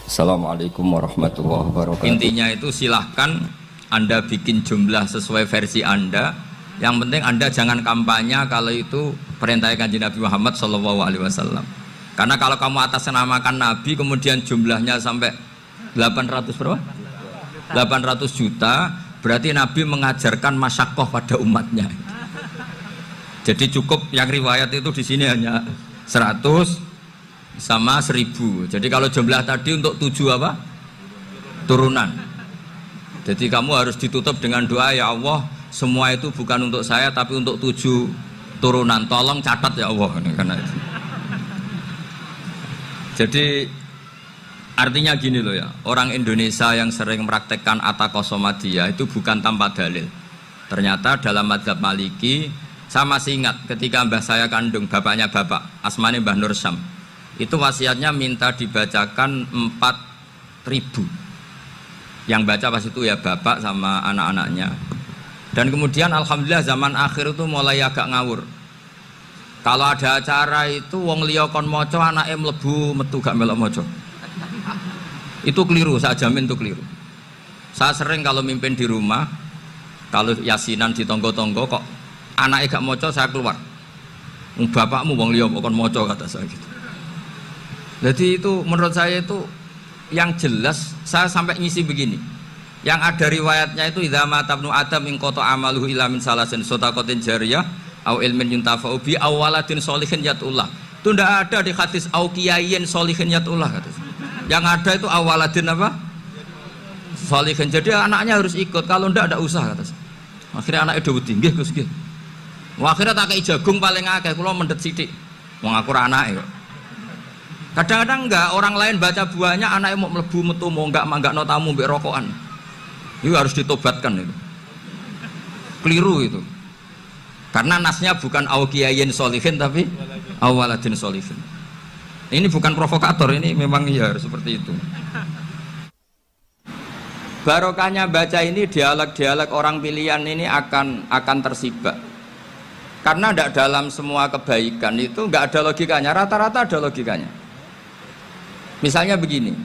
Assalamualaikum warahmatullahi wabarakatuh. Intinya itu silahkan Anda bikin jumlah sesuai versi Anda. Yang penting Anda jangan kampanye kalau itu perintah Kanjeng Nabi Muhammad SAW. Karena kalau kamu atasnamakan Nabi kemudian jumlahnya sampai 800 berapa? 800 juta, berarti Nabi mengajarkan masyakoh pada umatnya. Jadi cukup yang riwayat itu di sini hanya 100 sama 1000. Jadi kalau jumlah tadi untuk 7 apa? Turunan. Jadi kamu harus ditutup dengan doa, ya Allah, semua itu bukan untuk saya tapi untuk 7 turunan. Tolong catat ya Allah. Karena itu. Jadi artinya gini loh ya, orang Indonesia yang sering mempraktekkan Ataqosomadiyah itu bukan tanpa dalil. Ternyata dalam madzhab Maliki, saya masih ingat ketika mbah saya kandung, bapaknya bapak, asmane Mbah Nur Syam, itu wasiatnya minta dibacakan 4.000. Yang baca pas itu ya bapak sama anak-anaknya. Dan kemudian alhamdulillah zaman akhir itu mulai agak ngawur. Kalau ada acara itu wong liya kon maca anake mlebu metu gak melok maca. Itu keliru, saya jamin itu keliru. Saya sering kalau mimpin di rumah, kalau yasinan di tonggo-tonggo kok anaknya gak maca, saya keluar. Bapakmu wong liya kon maca, kata saya gitu. Jadi itu menurut saya itu yang jelas, saya sampai ngisi begini. Yang ada riwayatnya itu idza mata ibnu adam in qata amaluhu illa min salasin shadaqatin jariyah au ilmin yuntafa'u bi aw waladin sholihin yatullah. Itu ndak ada di hadis au kiyayin sholihin yatullah kata. Yang ada itu awaladin apa? Sholihin. Jadi anaknya harus ikut, kalau ndak ada usah kata. Akhirnya anaknya dawuh nggih Gus nggih. Akhirnya tak kei jagung paling akeh, kula mendet sithik. Wong aku ora anake kok. Kadang-kadang enggak, orang lain baca buahnya anaknya mau mlebu metu mau enggak no tamu mbek rokokan. Itu harus ditobatkan itu. Keliru itu. Karena nasnya bukan auqiyayin sholihin tapi awaladin sholihin. Ini bukan provokator, ini memang ya seperti itu. Barokahnya baca ini, dialog-dialog orang pilihan ini akan tersibak. Karena tidak dalam semua kebaikan itu enggak ada logikanya, rata-rata ada logikanya. Misalnya begini,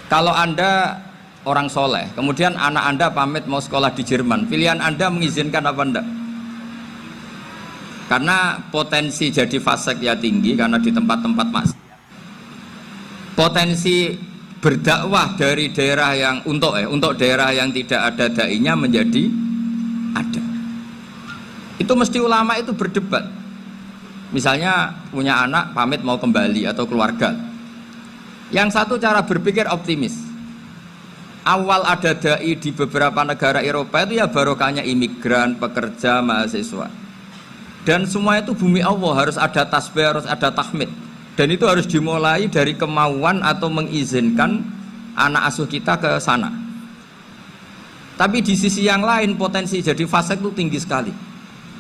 kalau Anda orang soleh, kemudian anak Anda pamit mau sekolah di Jerman, pilihan Anda mengizinkan apa enggak? Karena potensi jadi fasik ya tinggi, karena di tempat-tempat maksiat. Potensi berdakwah dari daerah yang untuk daerah yang tidak ada dai-nya menjadi ada. Itu mesti ulama itu berdebat. Misalnya punya anak pamit mau kembali atau keluarga. Yang satu cara berpikir optimis. Awal ada dai di beberapa negara Eropa itu ya barokahnya imigran, pekerja, mahasiswa. Dan semua itu bumi Allah, harus ada tasbih, harus ada tahmid. Dan itu harus dimulai dari kemauan atau mengizinkan anak asuh kita ke sana. Tapi di sisi yang lain potensi jadi fasik itu tinggi sekali.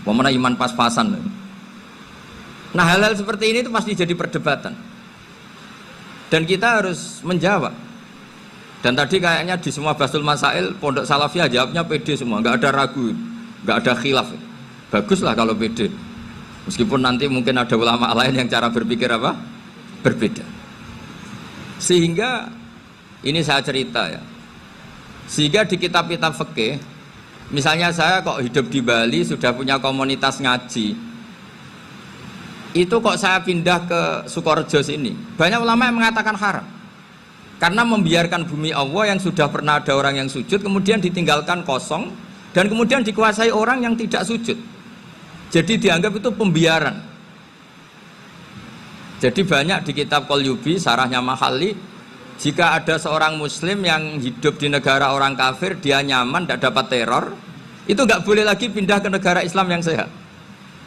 Pemana iman pas-pasan. Nah hal-hal seperti ini itu pasti jadi perdebatan. Dan kita harus menjawab. Dan tadi kayaknya di semua Basul Masail Pondok Salafiyah jawabnya pede semua, nggak ada ragu, nggak ada khilaf. Baguslah kalau pede. Meskipun nanti mungkin ada ulama lain yang cara berpikir apa? Berbeda. Sehingga ini saya cerita ya. Sehingga di kitab-kitab fikih, misalnya saya kok hidup di Bali sudah punya komunitas ngaji. Itu kok saya pindah ke Sukorejo sini. Banyak ulama yang mengatakan haram. Karena membiarkan bumi Allah yang sudah pernah ada orang yang sujud kemudian ditinggalkan kosong dan kemudian dikuasai orang yang tidak sujud. Jadi dianggap itu pembiaran. Jadi banyak di kitab Qalyubi, sarahnya Mahalli, jika ada seorang muslim yang hidup di negara orang kafir, dia nyaman, tidak dapat teror, itu nggak boleh lagi pindah ke negara Islam yang sehat.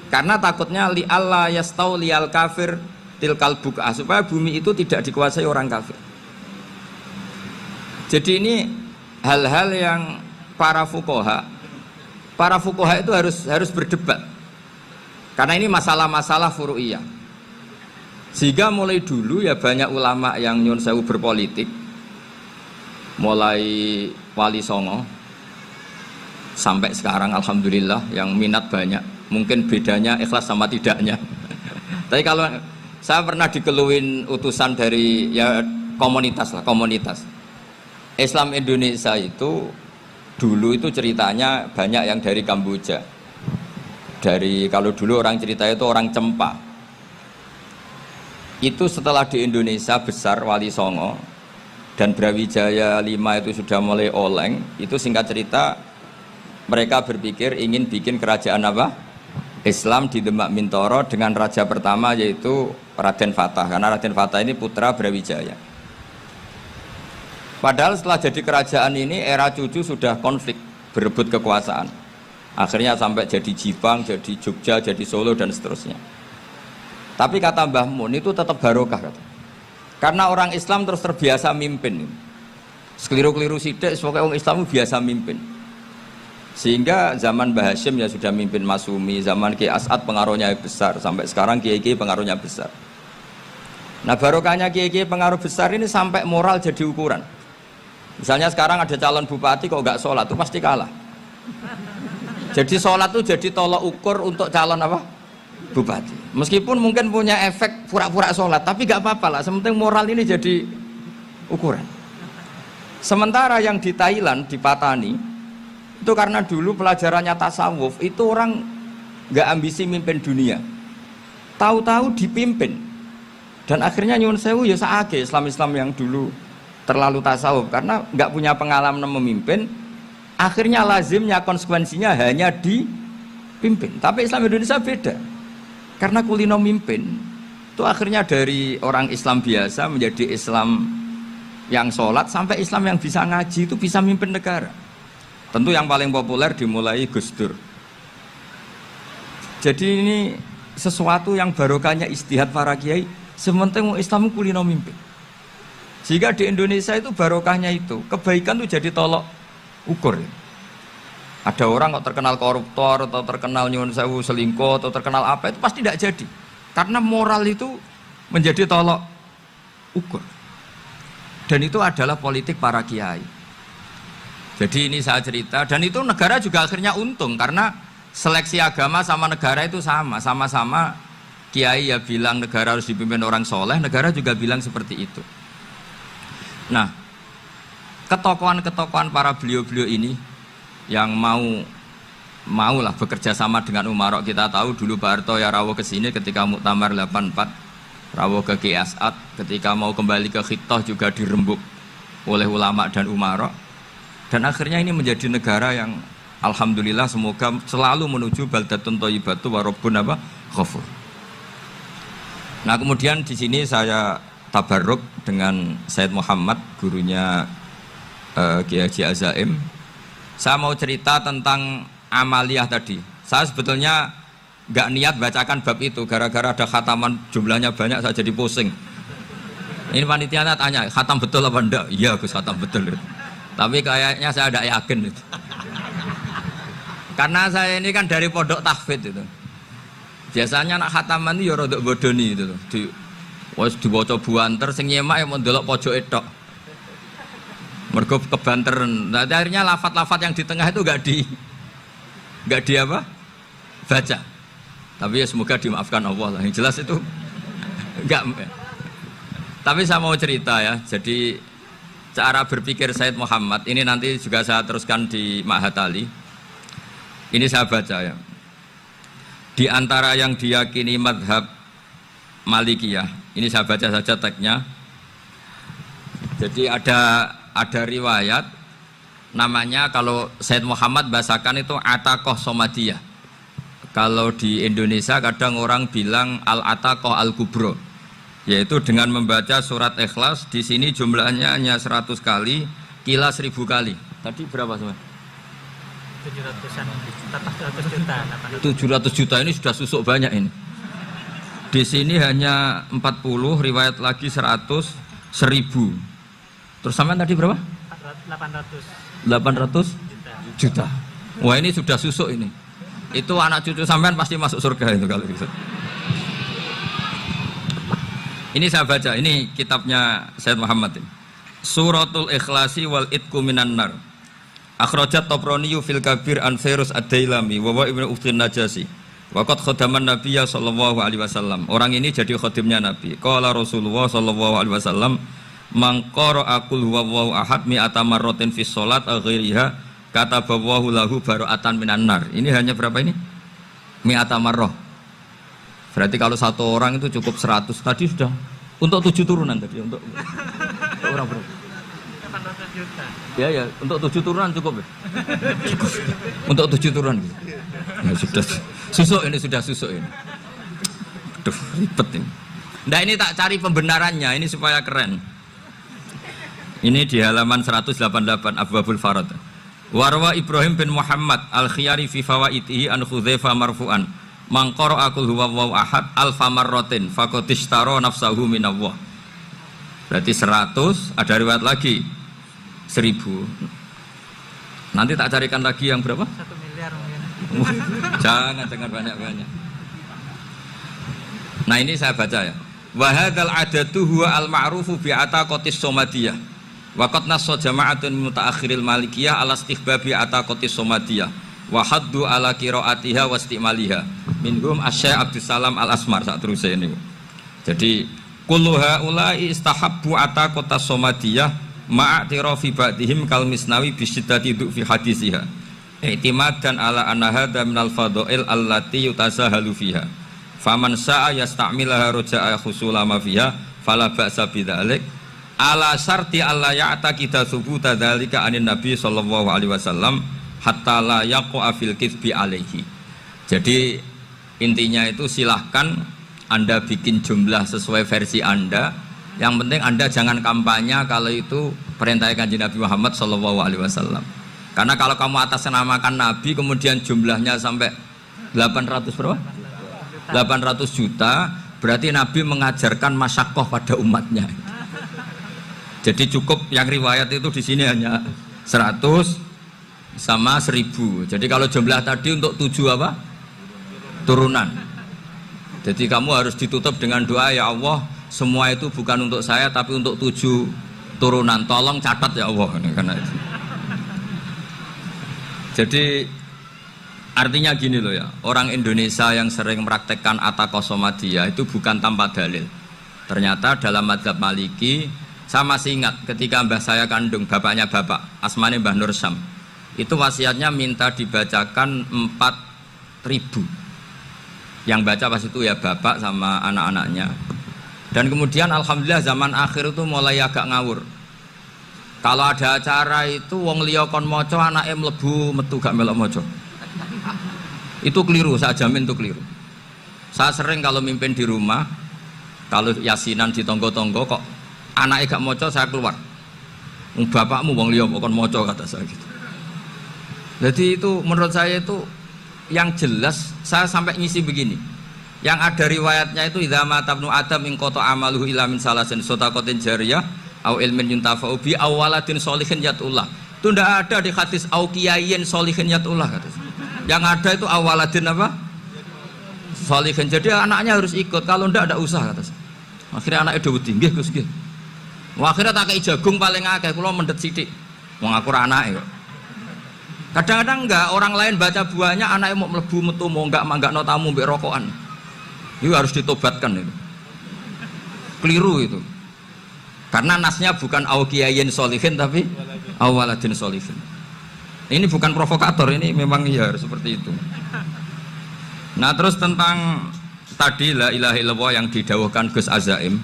Karena takutnya li Allah yastau liyal kafir tilkal buk'ah, supaya bumi itu tidak dikuasai orang kafir. Jadi ini hal-hal yang para fuqaha itu harus berdebat. Karena ini masalah-masalah furu'iyah. Sehingga mulai dulu ya banyak ulama yang nyun sewu berpolitik, mulai Wali Songo sampai sekarang alhamdulillah yang minat banyak. Mungkin bedanya ikhlas sama tidaknya. Tapi kalau saya pernah dikeluhin utusan dari ya komunitas lah, komunitas. Islam Indonesia itu dulu itu ceritanya banyak yang dari Kamboja. Kalau dulu orang cerita itu orang Cempa. Itu setelah di Indonesia besar Wali Songo dan Brawijaya 5 itu sudah mulai oleng, itu singkat cerita mereka berpikir ingin bikin kerajaan apa? Islam di Demak Mintoro dengan raja pertama yaitu Raden Fatah, karena Raden Fatah ini putra Brawijaya. Padahal setelah jadi kerajaan ini era cucu sudah konflik, berebut kekuasaan. Akhirnya sampai jadi Jipang, jadi Jogja, jadi Solo dan seterusnya. Tapi kata Mbah Mun itu tetap barokah kata. Karena orang Islam terus terbiasa mimpin. Sekeliru-keliru sidik, pokoknya orang Islam biasa mimpin. Sehingga zaman Mbah Hashim ya sudah mimpin Masumi, zaman Ki As'ad pengaruhnya besar, sampai sekarang Kiai-Kiai pengaruhnya besar. Nah barokahnya Kiai-Kiai pengaruh besar ini sampai moral jadi ukuran. Misalnya sekarang ada calon bupati kok nggak sholat, itu pasti kalah. Jadi sholat itu jadi tolok ukur untuk calon apa? Bupati. Meskipun mungkin punya efek pura-pura sholat, tapi nggak apa-apa lah. Sementing moral ini jadi ukuran. Sementara yang di Thailand, di Patani, itu karena dulu pelajarannya tasawuf, itu orang nggak ambisi mimpin dunia. Tahu-tahu dipimpin. Dan akhirnya nyuwun sewu ya saake Islam-Islam yang dulu terlalu tasawuf karena nggak punya pengalaman memimpin. Akhirnya lazimnya konsekuensinya hanya dipimpin. Tapi Islam Indonesia beda. Karena kulino mimpin, itu akhirnya dari orang Islam biasa menjadi Islam yang sholat sampai Islam yang bisa ngaji itu bisa mimpin negara. Tentu yang paling populer dimulai Gus Dur. Jadi ini sesuatu yang barokahnya istihad para kiai. Sementing Islam kulino mimpin. Jika di Indonesia itu barokahnya itu kebaikan itu jadi tolok ukur. Ada orang kok terkenal koruptor atau terkenal nyuwun sewu selingkuh atau terkenal apa itu pasti tidak jadi. Karena moral itu menjadi tolok ukur. Dan itu adalah politik para kiai. Jadi ini saya cerita dan itu negara juga akhirnya untung karena seleksi agama sama negara itu sama-sama kiai ya bilang negara harus dipimpin orang soleh, negara juga bilang seperti itu. Nah, ketokohan-ketokohan para beliau-beliau ini yang mau lah bekerja sama dengan umarok. Kita tahu dulu Pak Harto ya rawuh ke sini ketika Muktamar 84, rawuh ke Ki As'ad, ketika mau kembali ke Khittah juga dirembuk oleh ulama dan umarok. Dan akhirnya ini menjadi negara yang alhamdulillah semoga selalu menuju baldatun thayyibatu wa rabbun ghafur. Nah, kemudian di sini saya tabarruk dengan Said Muhammad, gurunya Kiai Haji Azaim. Saya mau cerita tentang amaliyah tadi. Saya sebetulnya nggak niat bacakan bab itu, gara-gara ada khataman jumlahnya banyak saya jadi pusing. Ini panitianya tanya, khatam betul apa enggak? Iya Gus, khatam betul. Tapi kayaknya saya tidak yakin itu. Karena saya ini kan dari pondok tahfidz itu. Biasanya anak khataman itu ya rodok bodoni itu loh. Diwaca buanter sing nyemak yang mendelok pojok etok. Mergo kebanteren. Nah, akhirnya lafat-lafat yang di tengah itu enggak di apa? Baca. Tapi ya semoga dimaafkan Allah lah. Yang jelas itu enggak. Tapi saya mau cerita ya. Jadi cara berpikir Said Muhammad ini nanti juga saya teruskan di Ma'had Ali. Ini saya baca ya. Di antara yang diyakini madhab Malikiyah, ini saya baca saja teksnya. Jadi ada riwayat namanya, kalau Said Muhammad bahasakan itu Ataqoh Somadiyah. Kalau di Indonesia kadang orang bilang Al-Ataqoh Al-Kubro, yaitu dengan membaca surat Ikhlas. Di sini jumlahnya hanya 100 kali, kila 1000 kali. Tadi berapa semua? 700 juta ini sudah susuk banyak ini. Di sini hanya 40, riwayat lagi 100, 1000. Terus sampean tadi berapa? 800 juta. Wah, ini sudah susuk ini. Itu anak cucu sampean pasti masuk surga itu kalau gitu. Ini saya baca, ini kitabnya Said Muhammad ini. Suratul Ikhlasi wal Itqu minan nar. Akhrajat Tabraniyu fil Kabir an Fairuz ad-Dailami wa Ibnu Uftin Najasi. Waqad khadaman Nabiyya sallallahu alaihi wasallam. Orang ini jadi khadimnya Nabi. Qala Rasulullah sallallahu alaihi wasallam, mangqara aqul huwallahu ahad mi'ata marratin fi shalat ghairiha katabawahu lahu bara'atan minan nar. Ini hanya berapa ini? Mi'ata marrah. Berarti kalau satu orang itu cukup 100. Tadi sudah untuk 7 turunan tadi untuk orang berapa? Ya, untuk 7 turunan cukup ya? Cukup. Untuk 7 turunan gitu. Ya sudah susuk ini. Aduh, ribet ini. Nah ini tak cari pembenarannya, ini supaya keren. Ini di halaman 188 Abwabul Farad. Warwa Ibrahim bin Muhammad al-Khiyari fi fawaitihi an Khudzaifah marfu'an. Man qara'a qul huwallahu ahad alfa marratin faqad ishtara nafsahu minallah. Berarti 100, ada riwayat lagi 1000. Nanti tak carikan lagi yang berapa? 1 miliar mungkin. Jangan banyak-banyak. Nah ini saya baca ya. Wa hadzal adatu huwa al-ma'rufu bi ataqatis somadiyah. Wa qad nassa jama'atun mutaakhiril malikiyah ala istihbabi ataqatis somadiyah wa haddu ala qiraatiha wa istimaliha. Minhum Asy-Syaikh Abdus Salam Al-Asmar sak teruse niku. Jadi kullu haula'i istahabbu ataqatas somadiyah ma'atirafi ba'dihim kal misnawi bi syiddati fi hadisiha. I'timadan ala anna hadza minal fadha'il allati yutasahalu fiha. Faman sa'a yasta'milaha roja'a khusula ma fiha fala ba'sa bidzalik ala syarti alla ya'taqida thubuta dzalika anin nabi sallallahu alaihi wasallam hatta la yaqa fil kitsbi alaihi. Jadi intinya itu silahkan Anda bikin jumlah sesuai versi Anda, yang penting Anda jangan kampanye kalau itu perintah Kanjeng Nabi Muhammad sallallahu alaihi wasallam. Karena kalau kamu atasnamakan Nabi kemudian jumlahnya sampai 800 berapa? 800 juta, berarti Nabi mengajarkan masyaqqah pada umatnya. Jadi cukup yang riwayat itu di sini hanya 100 sama 1000. Jadi kalau jumlah tadi untuk 7 apa? Turunan. Jadi kamu harus ditutup dengan doa, ya Allah, semua itu bukan untuk saya tapi untuk 7 turunan. Tolong catat ya Allah, karena itu. Jadi artinya gini loh ya, orang Indonesia yang sering mempraktekkan ataqosomadiyah itu bukan tanpa dalil. Ternyata dalam madzhab Maliki, saya masih ingat ketika mbah saya kandung, bapaknya bapak, asmane Mbah Nur Syam, itu wasiatnya minta dibacakan 4000. Yang baca pas itu ya bapak sama anak-anaknya. Dan kemudian alhamdulillah zaman akhir itu mulai agak ngawur. Kalau ada acara itu wong liya kon maca anake mlebu metu gak melok maca. Itu keliru, saya jamin itu keliru. Saya sering kalau mimpin di rumah, kalau yasinan di tonggo-tonggo kok anaknya gak maca, saya keluar. Bapakmu wong liya kok kon maca, kata saya gitu. Jadi itu menurut saya itu yang jelas, saya sampai ngisi begini. Yang ada riwayatnya itu idza mata ibnu adam in qata amaluhu illa min salasin shadaqatin jariyah au ilmin yuntafa'u bi aw waladin sholihin yatullah. Itu tidak ada di hadis au kiyayin sholihin yatullah, kata. Yang ada itu awaladin apa? Sholihin. Jadi anaknya harus ikut, kalau tidak ada usah, kata. Akhirnya anaknya udah wedi, nggih Gus nggih. Akhirnya tak kei jagung paling akeh, kula mendet sithik. Wong aku ra anake kok. Kadang-kadang enggak, orang lain baca buahnya, anaknya mau mlebu metu mau enggak manggakno tamu mbek rokokan. Itu harus ditobatkan itu. Keliru itu. Karena nasnya bukan auqiyayin sholihin tapi awaladin sholihin. Ini bukan provokator, ini memang ya seperti itu. Nah terus tentang tadi la ilaha illallah yang didawuhkan Gus Azaim.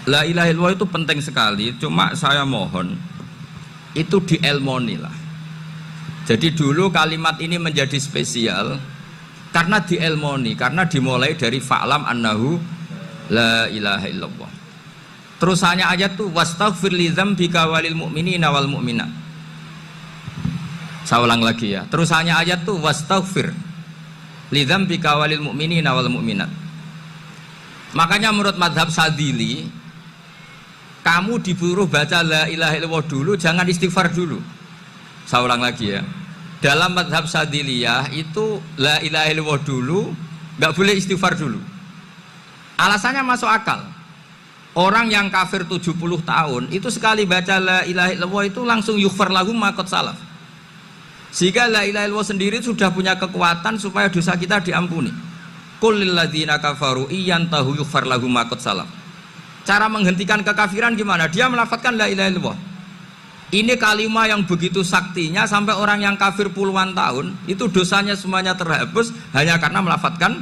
La ilaha illallah itu penting sekali, cuma saya mohon itu dielmoni lah. Jadi dulu kalimat ini menjadi spesial karena dielmoni, karena dimulai dari fa'lam annahu la ilaha illallah. Terusannya ayat tuh wastaghfir li dzambika walil mu'minina wal mu'minat. Saya ulang lagi ya. Terusannya ayat tuh wastaghfir li dzambika walil mu'minina wal mu'minat. Makanya menurut mazhab Sadili, kamu disuruh baca la ilaha illallah dulu, jangan istighfar dulu. Saya ulang lagi ya. Dalam mazhab Sadiliyah itu la ilaha illallah dulu, nggak boleh istighfar dulu. Alasannya masuk akal. Orang yang kafir 70 tahun itu sekali baca la ilaha illallah itu langsung yughfar lahum ma qad salaf. Sehingga la ilaha illallah sendiri sudah punya kekuatan supaya dosa kita diampuni. Qul lil ladzina kafaru iyantahu yughfar lahum ma qad salaf. Cara menghentikan kekafiran gimana? Dia melafadzkan la ilaha illallah. Ini kalimat yang begitu saktinya sampai orang yang kafir puluhan tahun itu dosanya semuanya terhapus hanya karena melafadzkan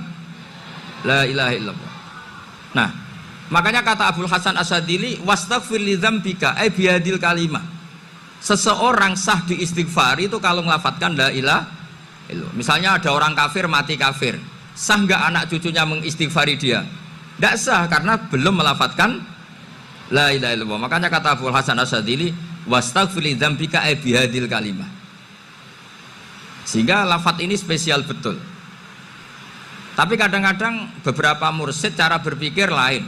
la ilaha illallah. Nah, makanya kata Abul Hasan Asyadili, wastaghfir li dzambika ay bihadil kalimah. Seseorang sah di istighfar itu kalau melafadzkan la ilaha illallah. Misalnya ada orang kafir mati kafir, sah nggak anak cucunya mengistighfari dia? Tidak sah karena belum melafadzkan la ilaha illallah. Makanya kata Abul Hasan Asyadili, wastaghfir li dzambika ay bihadil kalimah. Sehingga lafadz ini spesial betul. Tapi kadang-kadang beberapa mursyid cara berpikir lain.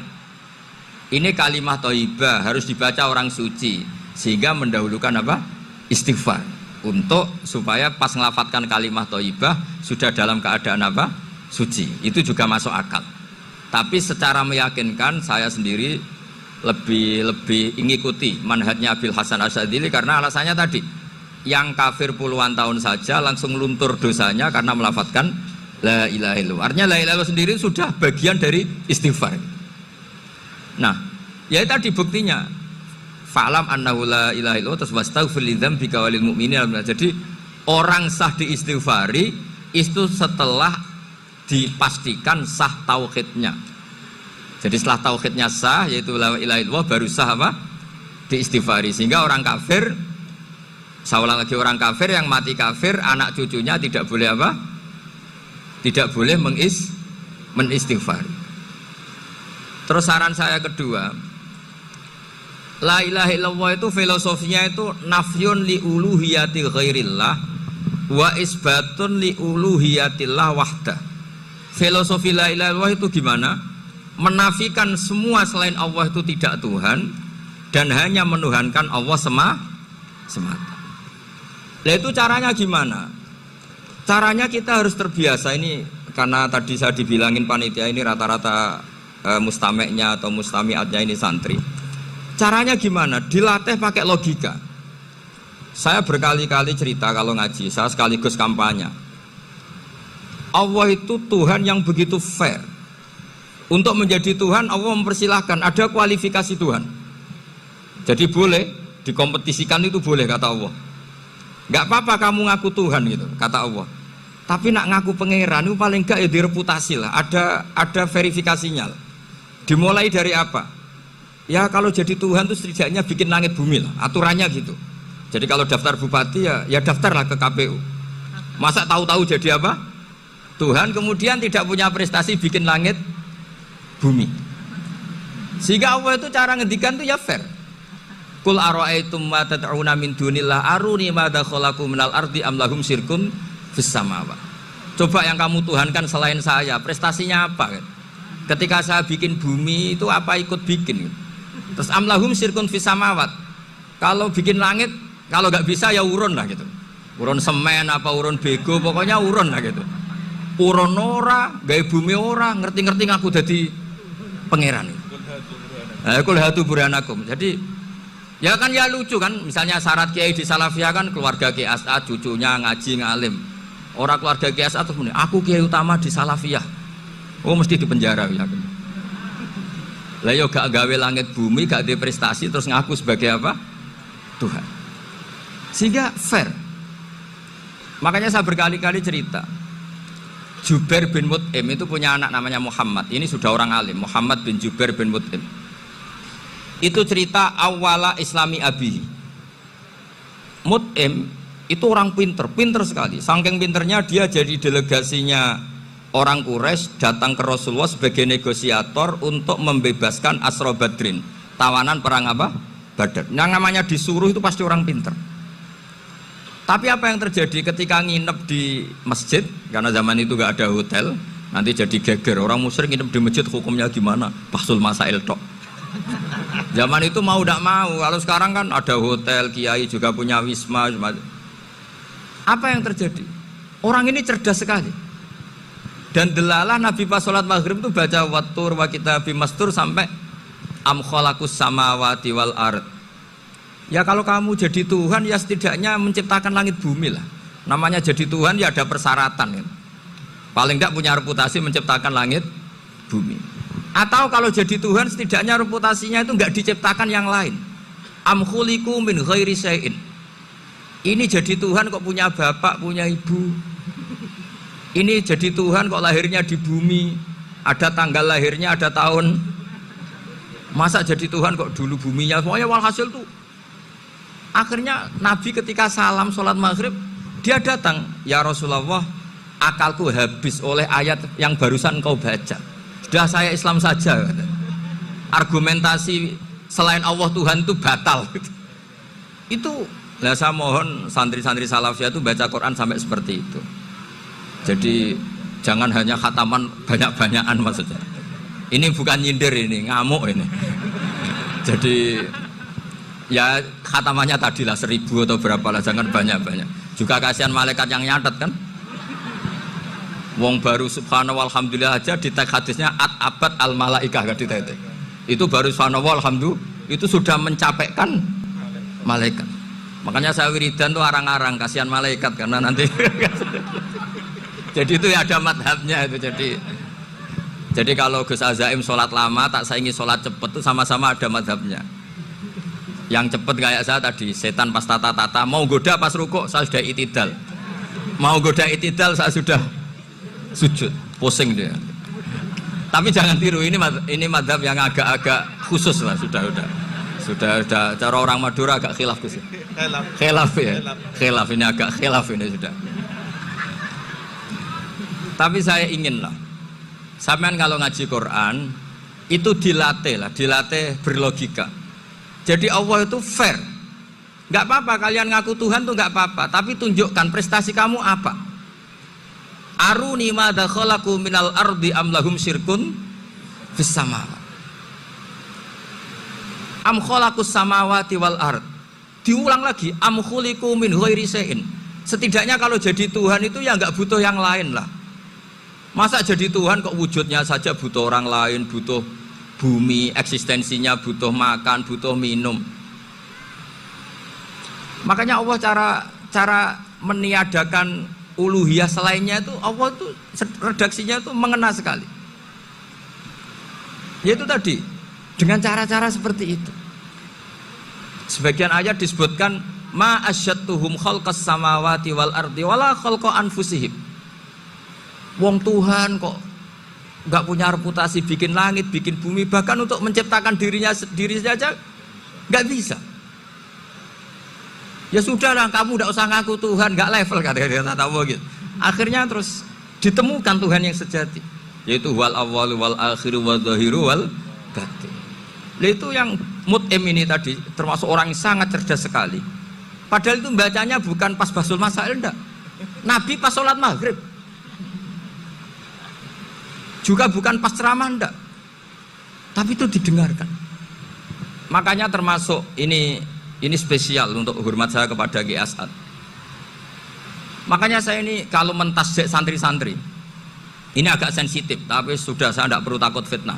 Ini kalimah thayyibah harus dibaca orang suci, sehingga mendahulukan apa? Istighfar. Untuk supaya pas ngelafadzkan kalimah thayyibah sudah dalam keadaan apa? Suci. Itu juga masuk akal. Tapi secara meyakinkan saya sendiri lebih mengikuti manhajnya Abil Hasan Asyadili karena alasannya tadi, yang kafir puluhan tahun saja langsung luntur dosanya karena melafadzkan la ilaha illallah. Artinya la ilaha illallah sendiri sudah bagian dari istighfar. Nah, ya tadi buktinya. Fa'lam annahu la ilaha illallah terus wastaghfir li dzambika walil mu'minin. Jadi orang sah diistighfari itu setelah dipastikan sah tauhidnya. Jadi setelah tauhidnya sah yaitu la ilaha illallah baru sah apa? Diistighfari. Sehingga orang kafir, saya ulang lagi, orang kafir yang mati kafir anak cucunya tidak boleh apa? Tidak boleh menistighfari. Terus saran saya kedua, la ilaha illallah itu filosofinya itu nafyun li uluhiyati ghairillah wa isbatun li uluhiyatillah wahdah. Filosofi la ilaha illallah itu gimana? Menafikan semua selain Allah itu tidak Tuhan dan hanya menuhankan Allah semata. Nah itu caranya gimana? Caranya kita harus terbiasa ini, karena tadi saya dibilangin panitia ini rata-rata mustameknya atau mustamiatnya ini santri. Caranya gimana? Dilatih pakai logika. Saya berkali-kali cerita kalau ngaji, saya sekaligus kampanye. Allah itu Tuhan yang begitu fair. Untuk menjadi Tuhan Allah mempersilahkan, ada kualifikasi Tuhan. Jadi boleh dikompetisikan, itu boleh kata Allah. Gak apa-apa kamu ngaku Tuhan gitu kata Allah. Tapi nak ngaku pangeran itu paling gak ya direputasi lah, ada verifikasinya lah. Dimulai dari apa? Ya kalau jadi Tuhan itu setidaknya bikin langit bumi lah, aturannya gitu. Jadi kalau daftar bupati ya daftarlah ke KPU. Masa tahu-tahu jadi apa? Tuhan kemudian tidak punya prestasi bikin langit bumi. Sehingga Allah itu cara ngendikan itu ya fair. Qul ara'aitum ma tad'una min dunillah aruni madza khalaqu minal ardi am lahum syirkun fis samawati. Coba yang kamu tuhankan selain saya, prestasinya apa? Ketika saya bikin bumi itu apa ikut bikin? Terus am lahum syirkun fis samawati. Kalau bikin langit, kalau nggak bisa ya urun lah gitu. Urun semen apa urun bego, pokoknya urun lah gitu. Urun ora, gawe bumi ora, ngerti-ngerti ngaku dadi pangeran. Kul hatu burhanakum. Jadi ya kan ya lucu kan, misalnya syarat kiai di Salafiyah kan keluarga Kiai As'ad, cucunya ngaji ngalim. Orang keluarga Kiai As'ad terus aku kiai utama di Salafiyah. Oh mesti dipenjara ya. Lah yo gak gawe langit bumi, gak ada prestasi terus ngaku sebagai apa? Tuhan. Sehingga fair. Makanya saya berkali-kali cerita. Jubair bin Mut'im itu punya anak namanya Muhammad. Ini sudah orang alim, Muhammad bin Jubair bin Mut'im. Itu cerita awala islami abihi. Mut'im itu orang pinter sekali. Saking pinternya dia jadi delegasinya orang Quraisy datang ke Rasulullah sebagai negosiator untuk membebaskan Asra Badrin, tawanan perang apa? Badar. Yang namanya disuruh itu pasti orang pinter. Tapi apa yang terjadi ketika nginep di masjid, karena zaman itu gak ada hotel, nanti jadi geger. Orang musyrik nginep di masjid hukumnya gimana? Bahsul masail tok. Zaman itu mau tidak mau, kalau sekarang kan ada hotel, kiai juga punya wisma. Apa yang terjadi? Orang ini cerdas sekali. Dan delalah Nabi pas sholat maghrib itu baca wattur wa kitabim mastur sampai am khalaqus samawati wal ard. Ya kalau kamu jadi Tuhan ya setidaknya menciptakan langit bumi lah. Namanya jadi Tuhan ya ada persyaratan ya. Paling tidak punya reputasi menciptakan langit bumi. Atau kalau jadi Tuhan setidaknya reputasinya itu nggak diciptakan yang lain. Am khuliqu min ghairi syai'in. Ini jadi Tuhan kok punya bapak, punya ibu. Ini jadi Tuhan kok lahirnya di bumi, ada tanggal lahirnya, ada tahun. Masa jadi Tuhan kok dulu buminya semuanya, walhasil tuh. Akhirnya Nabi ketika salam sholat maghrib, dia datang, ya Rasulullah, akalku habis oleh ayat yang barusan kau baca. Sudah saya Islam saja. Argumentasi selain Allah Tuhan itu batal. Itu, nah saya mohon santri-santri salafiyah itu baca Quran sampai seperti itu. Jadi jangan hanya khataman banyak-banyakan maksudnya. Ini bukan nyindir, ini ngamuk ini. Jadi ya khatamannya tadilah 1000 atau berapa lah, jangan banyak-banyak. Juga kasihan malaikat yang nyatet kan. Wong baru subhanallah alhamdulillah aja di tag hadisnya abad al malaikah gak ditetek. Itu baru subhanallah alhamdulillah itu sudah mencapaikan malaikat. Makanya saya wiridan tuh arang-arang kasihan malaikat karena nanti jadi itu ya ada madhabnya itu. Jadi kalau Gus Azaim sholat lama tak saingi sholat cepet itu sama-sama ada madhabnya. Yang cepet kayak saya tadi, setan pas tata-tata mau goda pas rukuk saya sudah itidal, mau goda itidal saya sudah sujud, pusing dia. Tapi jangan tiru, ini madhab yang agak-agak khusus lah, sudah cara orang Madura agak khilaf sih. Khilaf ya, khilaf ini agak khilaf ini sudah. Tapi saya ingin lah, sampean kalau ngaji Quran itu dilatih berlogika. Jadi Allah itu fair, nggak apa-apa kalian ngaku Tuhan tuh nggak apa-apa, tapi tunjukkan prestasi kamu apa. Aruni madza khalaqu minal ardi am lahum syirkun fis samawati. Am khalaqus samawati wal ard. Diulang lagi, am khuliqu min ghairi syai'in. Setidaknya kalau jadi Tuhan itu ya nggak butuh yang lain lah. Masa jadi Tuhan kok wujudnya saja butuh orang lain, butuh bumi, eksistensinya butuh makan, butuh minum. Makanya Allah cara meniadakan uluhiyah selainnya itu Allah tuh redaksinya tuh mengena sekali. Yaitu tadi dengan cara-cara seperti itu. Sebagian ayat disebutkan ma asyattuhum khalqas samawati wal ardi wala khalqa anfusihim. Wong Tuhan kok nggak punya reputasi bikin langit, bikin bumi, bahkan untuk menciptakan dirinya sendiri saja nggak bisa. Ya sudah lah, kamu tidak usah ngaku Tuhan, nggak level kata gitu. Akhirnya terus ditemukan Tuhan yang sejati, yaitu wal awwal wal akhir wal zahiru wal batin. Itu yang mut'im ini tadi termasuk orang yang sangat cerdas sekali. Padahal itu bacanya bukan pas basul masail, enggak. Nabi pas sholat maghrib, juga bukan pas ceramah, enggak. Tapi itu didengarkan. Makanya termasuk ini spesial untuk hormat saya kepada Ki As'ad. Makanya saya ini kalau mentasjik santri-santri ini agak sensitif, tapi sudah saya tidak perlu takut fitnah.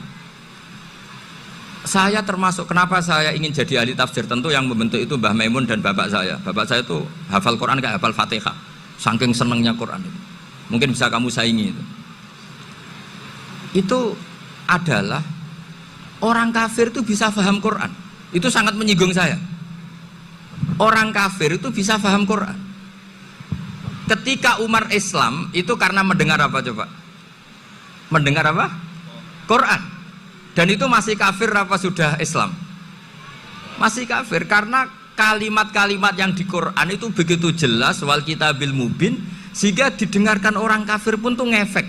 Saya termasuk, kenapa saya ingin jadi ahli tafsir, tentu yang membentuk itu Mbah Maimun dan bapak saya. Bapak saya itu hafal Quran kayak hafal Fatihah, saking senengnya Quran itu. Mungkin bisa kamu saingi itu. Itu adalah orang kafir itu bisa paham Quran. Itu sangat menyinggung saya. Orang kafir itu bisa paham Quran. Ketika Umar Islam itu karena mendengar apa coba? Mendengar apa? Quran. Dan itu masih kafir apa sudah Islam? Masih kafir karena kalimat-kalimat yang di Quran itu begitu jelas wal kitabil mubin sehingga didengarkan orang kafir pun tuh ngefek.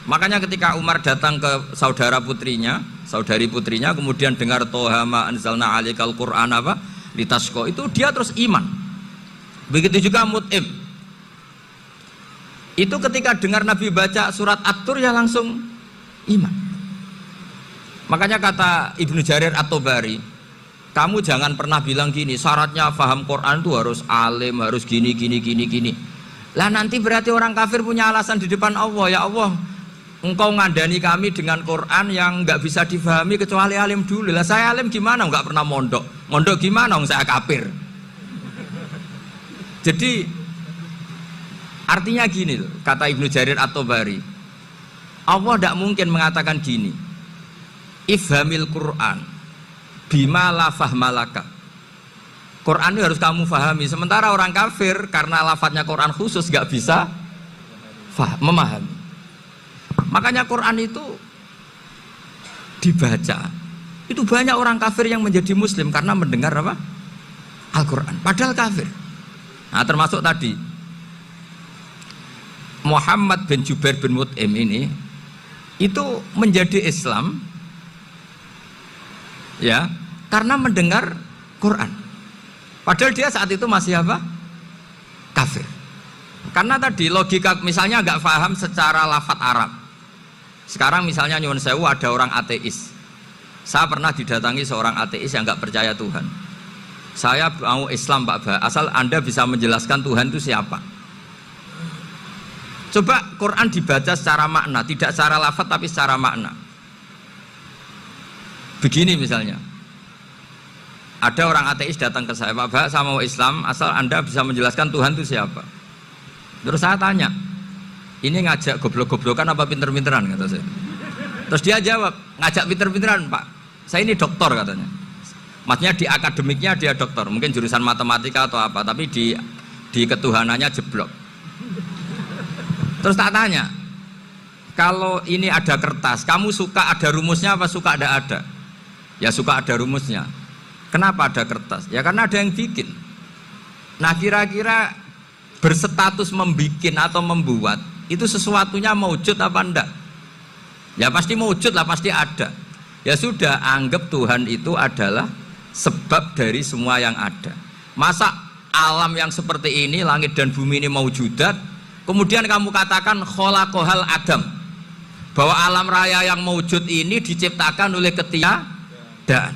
Makanya ketika Umar datang ke saudari putrinya kemudian dengar Toha ma anzalna alaikal Quran apa? Litasqo, itu dia terus iman. Begitu juga Mut'im. Itu ketika dengar Nabi baca surat At-Tur ya langsung iman. Makanya kata Ibnu Jarir At-Tabari, kamu jangan pernah bilang gini, syaratnya paham Quran itu harus alim, harus gini. Lah nanti berarti orang kafir punya alasan di depan Allah, ya Allah, engkau ngandani kami dengan Quran yang nggak bisa difahami kecuali alim dulu. Lah saya alim gimana? Nggak pernah mondok gimana? Saya kafir. Jadi artinya gini loh, kata Ibnu Jarir At-Tabari, Allah tidak mungkin mengatakan gini, ifhamil Quran bima la fahmalaka. Quran itu harus kamu fahami. Sementara orang kafir karena lafadznya Quran khusus gak bisa memahami. Makanya Quran itu dibaca. Itu banyak orang kafir yang menjadi muslim karena mendengar apa? Al-Quran. Padahal kafir. Nah termasuk tadi Muhammad bin Jubair bin Mut'im ini itu menjadi Islam ya karena mendengar Quran. Padahal dia saat itu masih apa? Kafir. Karena tadi logika misalnya nggak paham secara lafadz Arab. Sekarang misalnya nyuwun sewu ada orang ateis. Saya pernah didatangi seorang ateis yang nggak percaya Tuhan. Saya mau Islam Pak Ba, asal Anda bisa menjelaskan Tuhan itu siapa. Coba Quran dibaca secara makna, tidak secara lafadz tapi secara makna. Begini misalnya, ada orang ateis datang ke saya, Pak Ba, saya mau Islam, asal Anda bisa menjelaskan Tuhan itu siapa. Terus saya tanya, ini ngajak goblok-goblokan apa pinter-pinteran, kata saya. Terus dia jawab, ngajak pinter-pinteran Pak, saya ini doktor katanya. Maksudnya di akademiknya dia doktor, mungkin jurusan matematika atau apa, tapi di ketuhanannya jeblok. Terus tak tanya, kalau ini ada kertas, kamu suka ada rumusnya apa suka ada? Ya suka ada rumusnya. Kenapa ada kertas? Ya karena ada yang bikin. Nah kira-kira berstatus membikin atau membuat itu sesuatunya maujud apa enggak? Ya pasti maujud lah, pasti ada. Ya sudah, anggap Tuhan itu adalah sebab dari semua yang ada. Masa alam yang seperti ini, langit dan bumi ini maujudat, kemudian kamu katakan kholaqohal adam, bahwa alam raya yang maujud ini diciptakan oleh ketiadaan.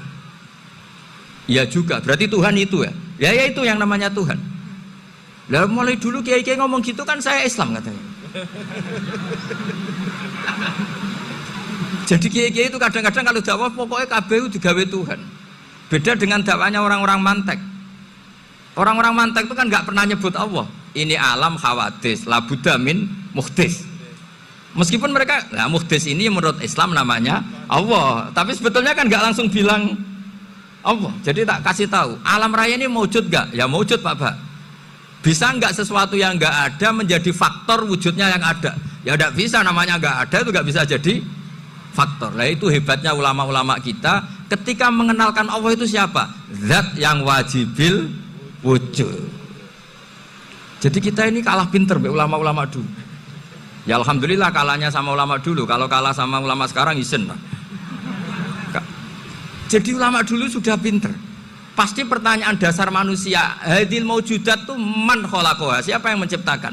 Ya juga, berarti Tuhan itu ya. Ya itu yang namanya Tuhan. Lah mulai dulu kiai-kiai ngomong gitu kan saya Islam katanya. Jadi kiai-kiai itu kadang-kadang kalau dakwah pokoknya KBU digawe Tuhan. Beda dengan dakwanya orang-orang mantek. Orang-orang mantek itu kan nggak pernah nyebut Allah. Ini alam khawadis, labuda min muhdis. Meskipun mereka, nah muhdis ini menurut Islam namanya Allah. Tapi sebetulnya kan nggak langsung bilang Allah. Jadi tak kasih tahu, alam raya ini maujud nggak? Ya maujud Pak. Bisa nggak sesuatu yang nggak ada menjadi faktor wujudnya yang ada? Ya nggak bisa, namanya nggak ada itu nggak bisa jadi faktor. Nah itu hebatnya ulama-ulama kita ketika mengenalkan Allah itu siapa? Zat yang wajibil wujud. Jadi kita ini kalah pinter be ulama-ulama dulu. Ya alhamdulillah kalahnya sama ulama dulu. Kalau kalah sama ulama sekarang isen lah. Jadi ulama dulu sudah pinter. Pasti pertanyaan dasar manusia, hadil maujudat itu man khalaqaha, siapa yang menciptakan?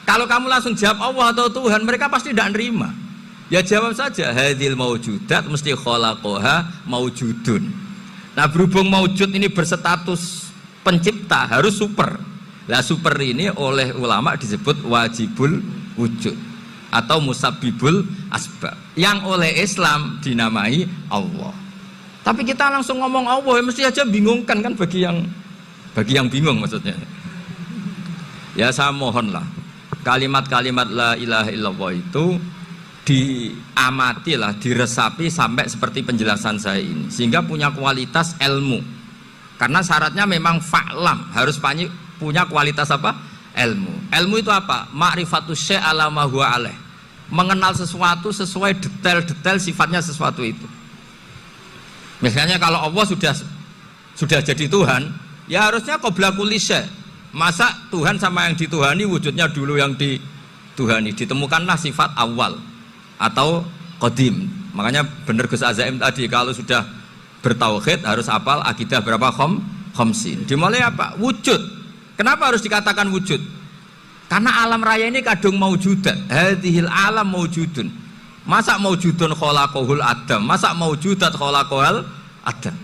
Kalau kamu langsung jawab Allah atau Tuhan, mereka pasti tidak nerima. Ya jawab saja, hadil maujudat mesti khalaqaha maujudun. Nah berhubung maujud ini berstatus pencipta, harus super. Lah super ini oleh ulama disebut wajibul wujud atau musabbibul asbab, yang oleh Islam dinamai Allah. Tapi kita langsung ngomong Allah, ya mesti aja bingungkan kan bagi yang bingung maksudnya. Ya saya mohonlah kalimat-kalimat la ilaha illallah itu diamatilah, diresapi sampai seperti penjelasan saya ini, sehingga punya kualitas ilmu. Karena syaratnya memang fa'lam, harus punya kualitas apa? Ilmu. Ilmu itu apa? Ma'rifatus syai' ala ma huwa alaih. Mengenal sesuatu sesuai detail-detail sifatnya sesuatu itu. Misalnya kalau Allah sudah jadi Tuhan, ya harusnya qabla kulli syai'. Masa Tuhan sama yang dituhani wujudnya dulu yang dituhani? Ditemukanlah sifat awal atau qadim. Makanya benar Gus Azaim tadi, kalau sudah bertauhid harus hafal akidah berapa khamsin. Dimulai apa? Wujud. Kenapa harus dikatakan wujud? Karena alam raya ini kadung maujudat. Hadhil alam maujudun. Masa maujudun khalaqahul adam, masa maujudat khalaqahul adam.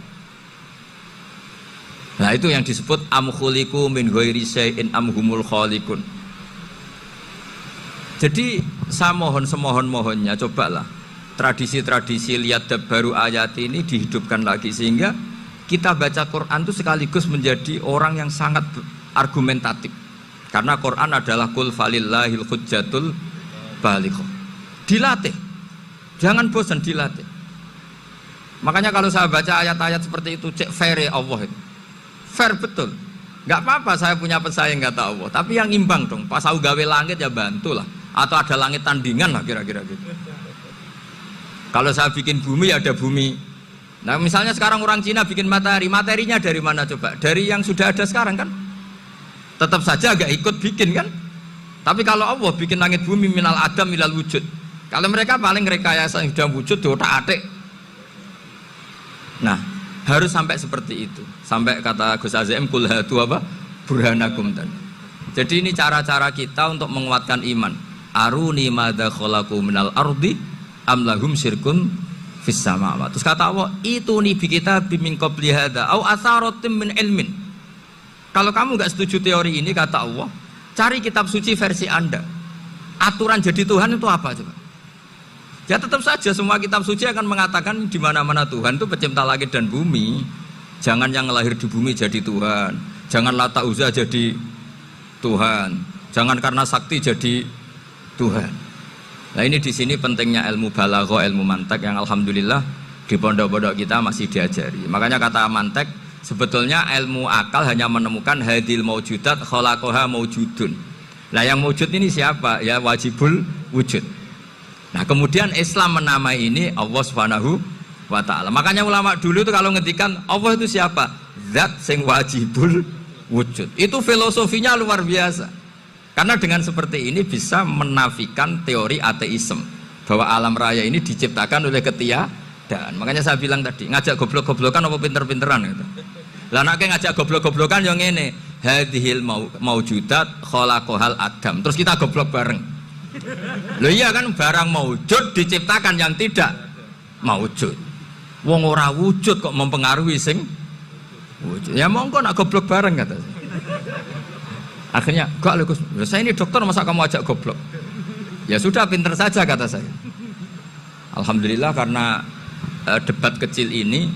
Nah itu yang disebut am khuliqu min ghairi syai'in am humul khaliqun. Jadi saya mohon semohon-mohonnya, cobalah tradisi-tradisi lihat baru ayat ini dihidupkan lagi, sehingga kita baca Quran itu sekaligus menjadi orang yang sangat argumentatif. Karena Quran adalah qul falillahil hujjatul balighah. Dilatih. Jangan bosan dilatih. Makanya kalau saya baca ayat-ayat seperti itu, cek fair ya Allah itu. Fair betul. Nggak apa-apa saya punya pesaing kata Allah, tapi yang imbang dong. Pas aku gawe langit ya bantulah. Atau ada langit tandingan lah kira-kira gitu. Kalau saya bikin bumi ya ada bumi. Nah misalnya sekarang orang Cina bikin matahari, materinya dari mana coba? Dari yang sudah ada sekarang kan? Tetap saja agak ikut bikin kan? Tapi kalau Allah bikin langit bumi minal adam minal wujud. Kalau mereka paling rekayasa yang sudah wujud di otak-atik. Nah harus sampai seperti itu. Sampai kata Gus Azim kul hatu apa? Burhanakum tadi. Jadi ini cara-cara kita untuk menguatkan iman. Aruni madza khalaqu minal ardi am lahum syirkun fis samawati. Terus kata Allah, itu nih bi kitab min qabli hadza au atharatin min ilmin. Kalau kamu enggak setuju teori ini kata Allah, cari kitab suci versi Anda. Aturan jadi Tuhan itu apa coba? Ya tetap saja semua kitab suci akan mengatakan di mana-mana Tuhan itu pencipta langit dan bumi. Jangan yang lahir di bumi jadi Tuhan. Jangan Lata Uzza jadi Tuhan. Jangan karena sakti jadi Tuhan. Nah ini di sini pentingnya ilmu balaghah, ilmu mantek yang alhamdulillah di pondok-pondok kita masih diajari. Makanya kata mantek sebetulnya ilmu akal hanya menemukan hadil maujudat khalaqaha maujudun. Nah yang wujud ini siapa? Ya wajibul wujud. Nah kemudian Islam menamai ini Allah Subhanahu wa ta'ala. Makanya ulama dulu itu kalau ngendikan Allah itu siapa? Zat sing wajibul wujud. Itu filosofinya luar biasa. Karena dengan seperti ini bisa menafikan teori ateisme bahwa alam raya ini diciptakan oleh ketiadaan. Makanya saya bilang tadi ngajak goblok-goblokan apa pinter-pinteran gitu. Lah nek ngajak goblok-goblokan yang ngene, hadhil maujudat khalaqahal adam. Terus kita goblok bareng. Loh iya kan barang maujud diciptakan yang tidak maujud. Wong ora wujud kok mempengaruhi sing wujud. Ya monggo nak goblok bareng kata. Akhirnya, enggak Gus, saya ini dokter masa kamu ajak goblok? Ya sudah pinter saja kata saya. Alhamdulillah karena debat kecil ini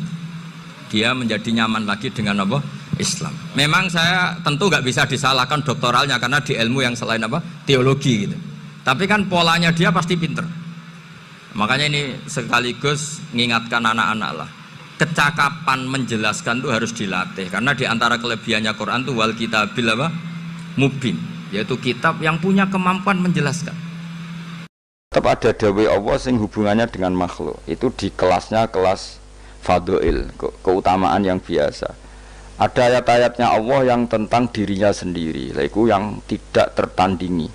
dia menjadi nyaman lagi dengan apa? Islam. Memang saya tentu nggak bisa disalahkan doktoralnya karena di ilmu yang selain apa? Teologi gitu. Tapi kan polanya dia pasti pinter. Makanya ini sekaligus mengingatkan anak-anak lah. Kecakapan menjelaskan itu harus dilatih karena di antara kelebihannya Quran itu wal kitabil apa? Mubin, yaitu kitab yang punya kemampuan menjelaskan. Tetap ada dawai Allah sing hubungannya dengan makhluk. Itu di kelasnya kelas fadhil, keutamaan yang biasa. Ada ayat-ayatnya Allah yang tentang dirinya sendiri, itu yang tidak tertandingi.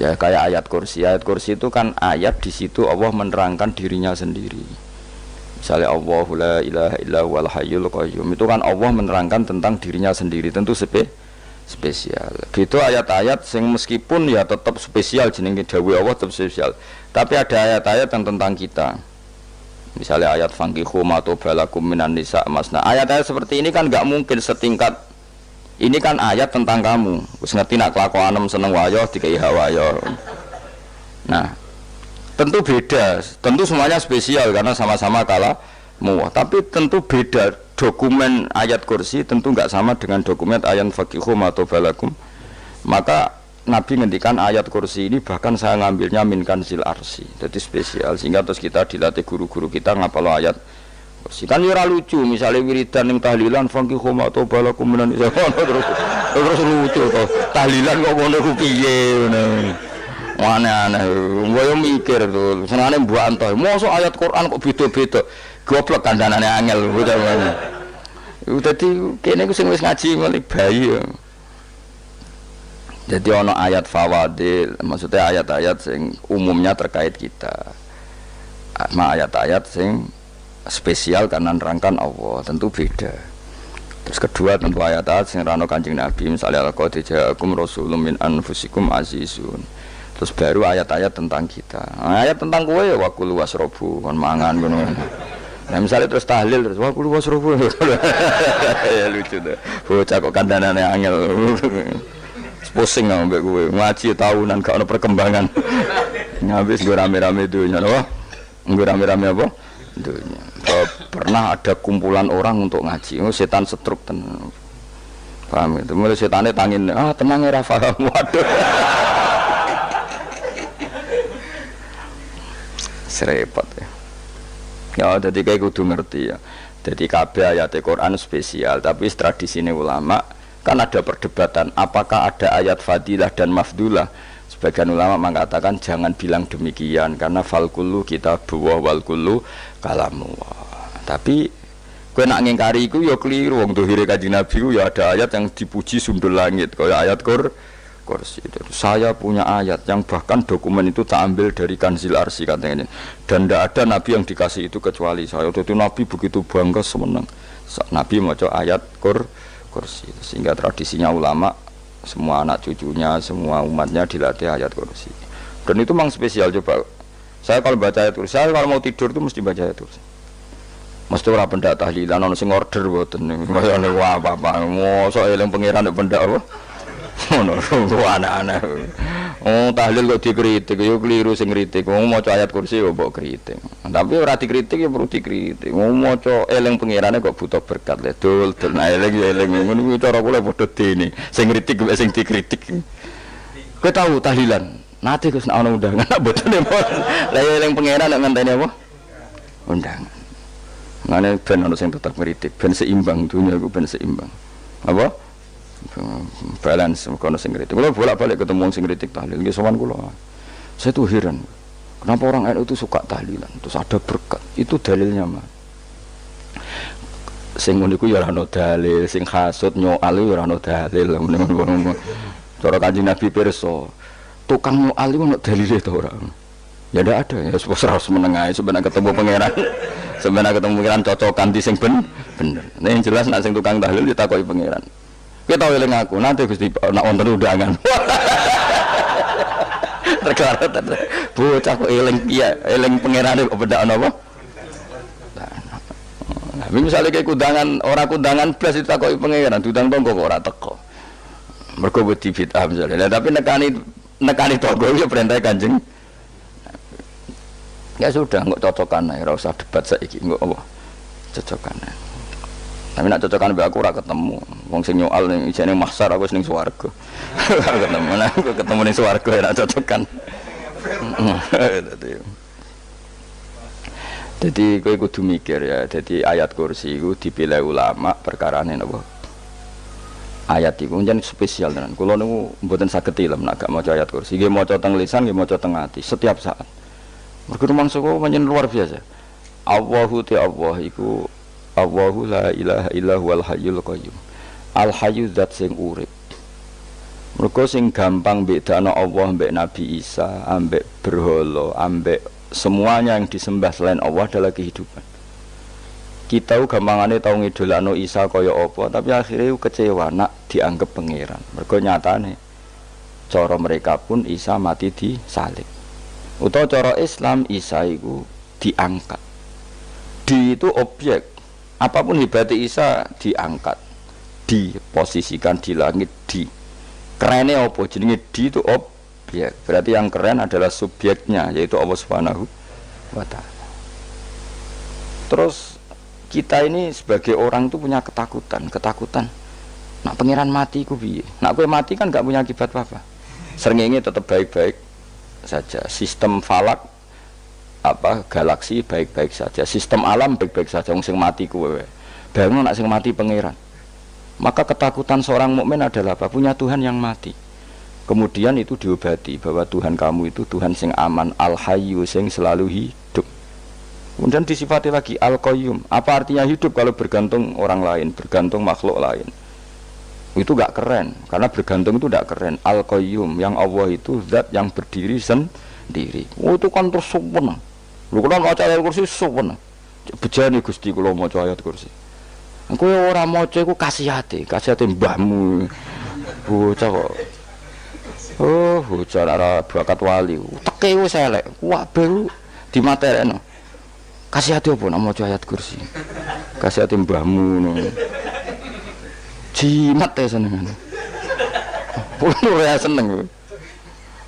Ya kayak ayat kursi. Ayat kursi itu kan ayat di situ Allah menerangkan dirinya sendiri. Misalnya Allahu la ilaha illa huwal hayyul qayyum. Itu kan Allah menerangkan tentang dirinya sendiri, tentu spesial. Gitu ayat-ayat sing meskipun ya tetap spesial jenenge dawuh Allah tetap spesial. Tapi ada ayat-ayat yang tentang kita. Misalnya ayat fankihu ma tobalakum minan nisa masna. Ayat-ayat seperti ini kan enggak mungkin setingkat. Ini kan ayat tentang kamu. Wis ngerti nak kelakuanem seneng wayo dikai hawayo. Nah, tentu beda. Tentu semuanya spesial karena sama-sama kalamu. Tapi tentu beda. Dokumen ayat kursi tentu nggak sama dengan dokumen ayat faqihu atau balakum. Maka Nabi ngendikan ayat kursi ini bahkan saya ngambilnya min kanzil arsi, jadi spesial sehingga terus kita dilatih guru-guru kita ngapalo ayat kursi. Kan ora lucu misalnya wiridan yang tahlilan faqihu atau balakum menan terus lucu toh tahlilan kok ngono ku piye ngono. Aneh-aneh, gue mikir tuh, senangnya buat antoh. Mosok ayat Quran kok beda-beda, goblok kandhanane angel, udah mana? Jadi kene gue sing wis ngaji malik bayi. Jadi ono ayat fawadil, maksudnya ayat-ayat sing umumnya terkait kita. Ayat-ayat sing spesial karena nerangkan Allah, tentu beda. Terus kedua tentu ayat-ayat sing rano Kanjeng Nabi, misalnya laqad ja'akum rasulun min anfusikum azizun. Terus baru ayat-ayat tentang kita. Nah, ayat tentang kowe ya wakulu wasrobu kon mangan ngono. Nah misalnya terus tahlil terus wakulu wasrobu. Ya lucu tuh. Bocah kok kandhanane angel. Pusing ambek kowe. Ngaji tahunan gak ono perkembangan. Habis gue rame-rame dunya loh. Gue rame-rame apa? Dunya. Pernah ada kumpulan orang untuk ngaji. Oh setan setruk tenan. Paham itu. Mulai setane tangin, tenang ya Rafa. Waduh. Serepot ya. Ya, jadi kayak kudu ngerti ya. Jadi kabeh ayat Quran spesial, tapi tradisine ulama kan ada perdebatan apakah ada ayat fadilah dan mafdulah. Sebagian ulama mengatakan jangan bilang demikian karena fal kullu kitabullah wal kullu kalamullah. Tapi kowe nak ngingkari iku ya keliru, wong dohire Kanjeng Nabi ku ya ada ayat yang dipuji sundul langit kaya ayat kursi. Saya punya ayat yang bahkan dokumen itu tak ambil dari Kanzil Arsy katanya. Dan tidak ada nabi yang dikasih itu kecuali saya. Itu nabi begitu bangga semenang. Nabi maca ayat kursi. Sehingga tradisinya ulama semua anak cucunya, semua umatnya dilatih ayat kursi. Dan itu memang spesial coba. Saya kalau baca ayat kursi, saya kalau mau tidur itu mesti baca ayat kursi. Mesti ora pendak tahlilan ono sing order mboten. Kaya wah apa-apa. Mosok eling pangeran nek pendak apa? Ono anak-anak. Oh tahlil kok dikritik, yo keliru sing kritik. Wong maca ayat kursi kok mbok kritik. Tapi ora dikritik ya perlu dikritik. Wong maca eling pangerane kok butuh berkat le. Dul eling ya eling ngono kuwi cara kula padha dene. Sing kritik sing dikritik. Kowe tahu tahlilan? Nate Gus nek ana undangan mboten. Lah eling pangeran nek ngenteni apa? Undangan. Ngene ben ono sing tetep ngritik, ben seimbang dunia iku ben seimbang. Apa? Balance kono sing ngritik. Kula bolak-balik ketemu sing ngritik tahlil nggih sowan kula. Saya tuh heran. Kenapa orang NU itu suka tahlilan? Terus ada berkat. Itu dalilnya mah. Sing ngono iku ya ora ono dalil, sing hasud nyoal ya ora ono dalil. Ngono-ngono. Cara Kanjeng Nabi pirsa, tukang nyoal iku ono dalile to ora? Ya ndak ada. Ya harus menengahi sebenarnya ketemu pangeran. Sebenarnya ketemu pangeran cocokan di sing bener. Nah yang jelas nak sing tukang tahlil ditakoki pangeran. Kowe tau eling aku, nanti Gusti nak wonten undangan. Regara bocah kok eling iya, eling pangerane kok bedak ana apa? Nah, misalnya kayak kundangan blas ditakoki pangeran, diundang tonggo kok ora teko. Mergo wedi bid'ah misalnya. Tapi nekani tonggo ya perintah Kanjeng. Ya sudah, nggak cocokan ae, ora usah debat saiki, nggak apa. Cocokan ae. Tapi nak cocokan mbek aku ora ketemu. Wong sing nyoal ning isine mahsyar aku ning swarga. Ketemu nah, aku ketemu ning swarga ora cocokan. Jadi kowe kudu mikir ya, jadi ayat kursi iku dipilih ulama perkarane napa? Ayat iku njen spesial tenan. Kula niku mboten saged ilem nek gak maca ayat kursi. Nggih maca teng lisan, nggih maca teng ati setiap saat. Mergo mangsa kok pancen luar biasa. Allahu ta Allah iku Allahu la ilaha illa huwal hayyul qayyum. Al hayyu zat sing urip. Mergo sing gampang bedakno Allah mbek Nabi Isa, ambek berhala, ambek semuanya yang disembah selain Allah adalah kehidupan. Kita gampangane tau ngidolakno Isa kaya apa, tapi akhirnya kecewa nak dianggap pangeran. Mergo nyatane cara mereka pun Isa mati disalib. Utawa cara Islam Isa itu diangkat. Di itu objek. Apapun hebatnya Isa diangkat, diposisikan di langit di. Kerennya apa? Jenenge di itu objek. Berarti yang keren adalah subjeknya, yaitu Allah Subhanahu wa Ta'ala. Terus kita ini sebagai orang itu punya ketakutan. Nak pangeran mati ku piye? Nak kowe mati kan gak punya akibat apa-apa. Srengenge tetap baik-baik saja, sistem falak galaksi baik-baik saja, sistem alam baik-baik saja. Wong sing mati kuwe bangun nak sing mati pangeran. Maka ketakutan seorang mukmin adalah apa? Punya Tuhan yang mati. Kemudian itu diobati bahwa Tuhan kamu itu Tuhan sing aman, al-hayyu sing selalu hidup. Kemudian disifati lagi al-qayyum. Apa artinya hidup kalau bergantung orang lain, bergantung makhluk lain? Itu gak keren, karena bergantung itu gak keren. Al-Qayyum, yang Allah itu zat yang berdiri sendiri. Oh itu kan terus sempurna. Lu kalau mau ayat kursi sempurna. Bejane Gusti kalau mau ayat kursi. Aku orang mau aku kasih hati mbahmu. Bocah kok. Oh bocah arah bakat wali. Teke wis elek. Wah baru di materekno. Kasih hati apa nak mau ayat kursi. Kasih hati mbahmu. Jimat ya seneng. Pulau ya seneng.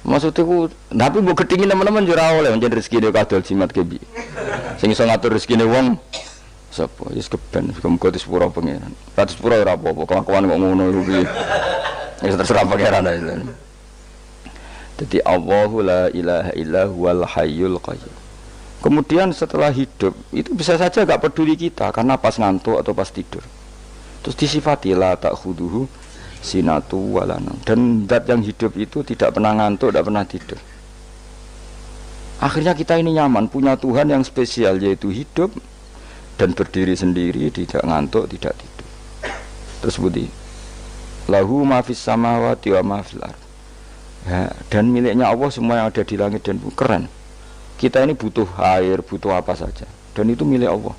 Maksudnya ku, tapi bu ketingin teman-teman jurah oleh menjadi rezeki dia kadal jimat kebi. Sing iso ngatur rezeki nih wong. Siapa? Yes keben. Kamu di sepura pangeran. Ratus sepura rapopo. Kawan kok ngono rugi. Ya terserah pangeran aja. Jadi Allahu la ilaha illa huwal hayyul qayyum. Kemudian setelah hidup itu bisa saja gak peduli kita karena pas ngantuk atau pas tidur. Terus disifati la ta'khuduhu sinatu walanam. Dan zat yang hidup itu tidak pernah ngantuk, tidak pernah tidur. Akhirnya kita ini nyaman punya Tuhan yang spesial yaitu hidup dan berdiri sendiri, tidak ngantuk, tidak tidur. Terus budi lahu ma fis samawati wa ma fil ardh. Ya, dan miliknya Allah semua yang ada di langit dan bumi. Keren. Kita ini butuh air, butuh apa saja, dan itu milik Allah.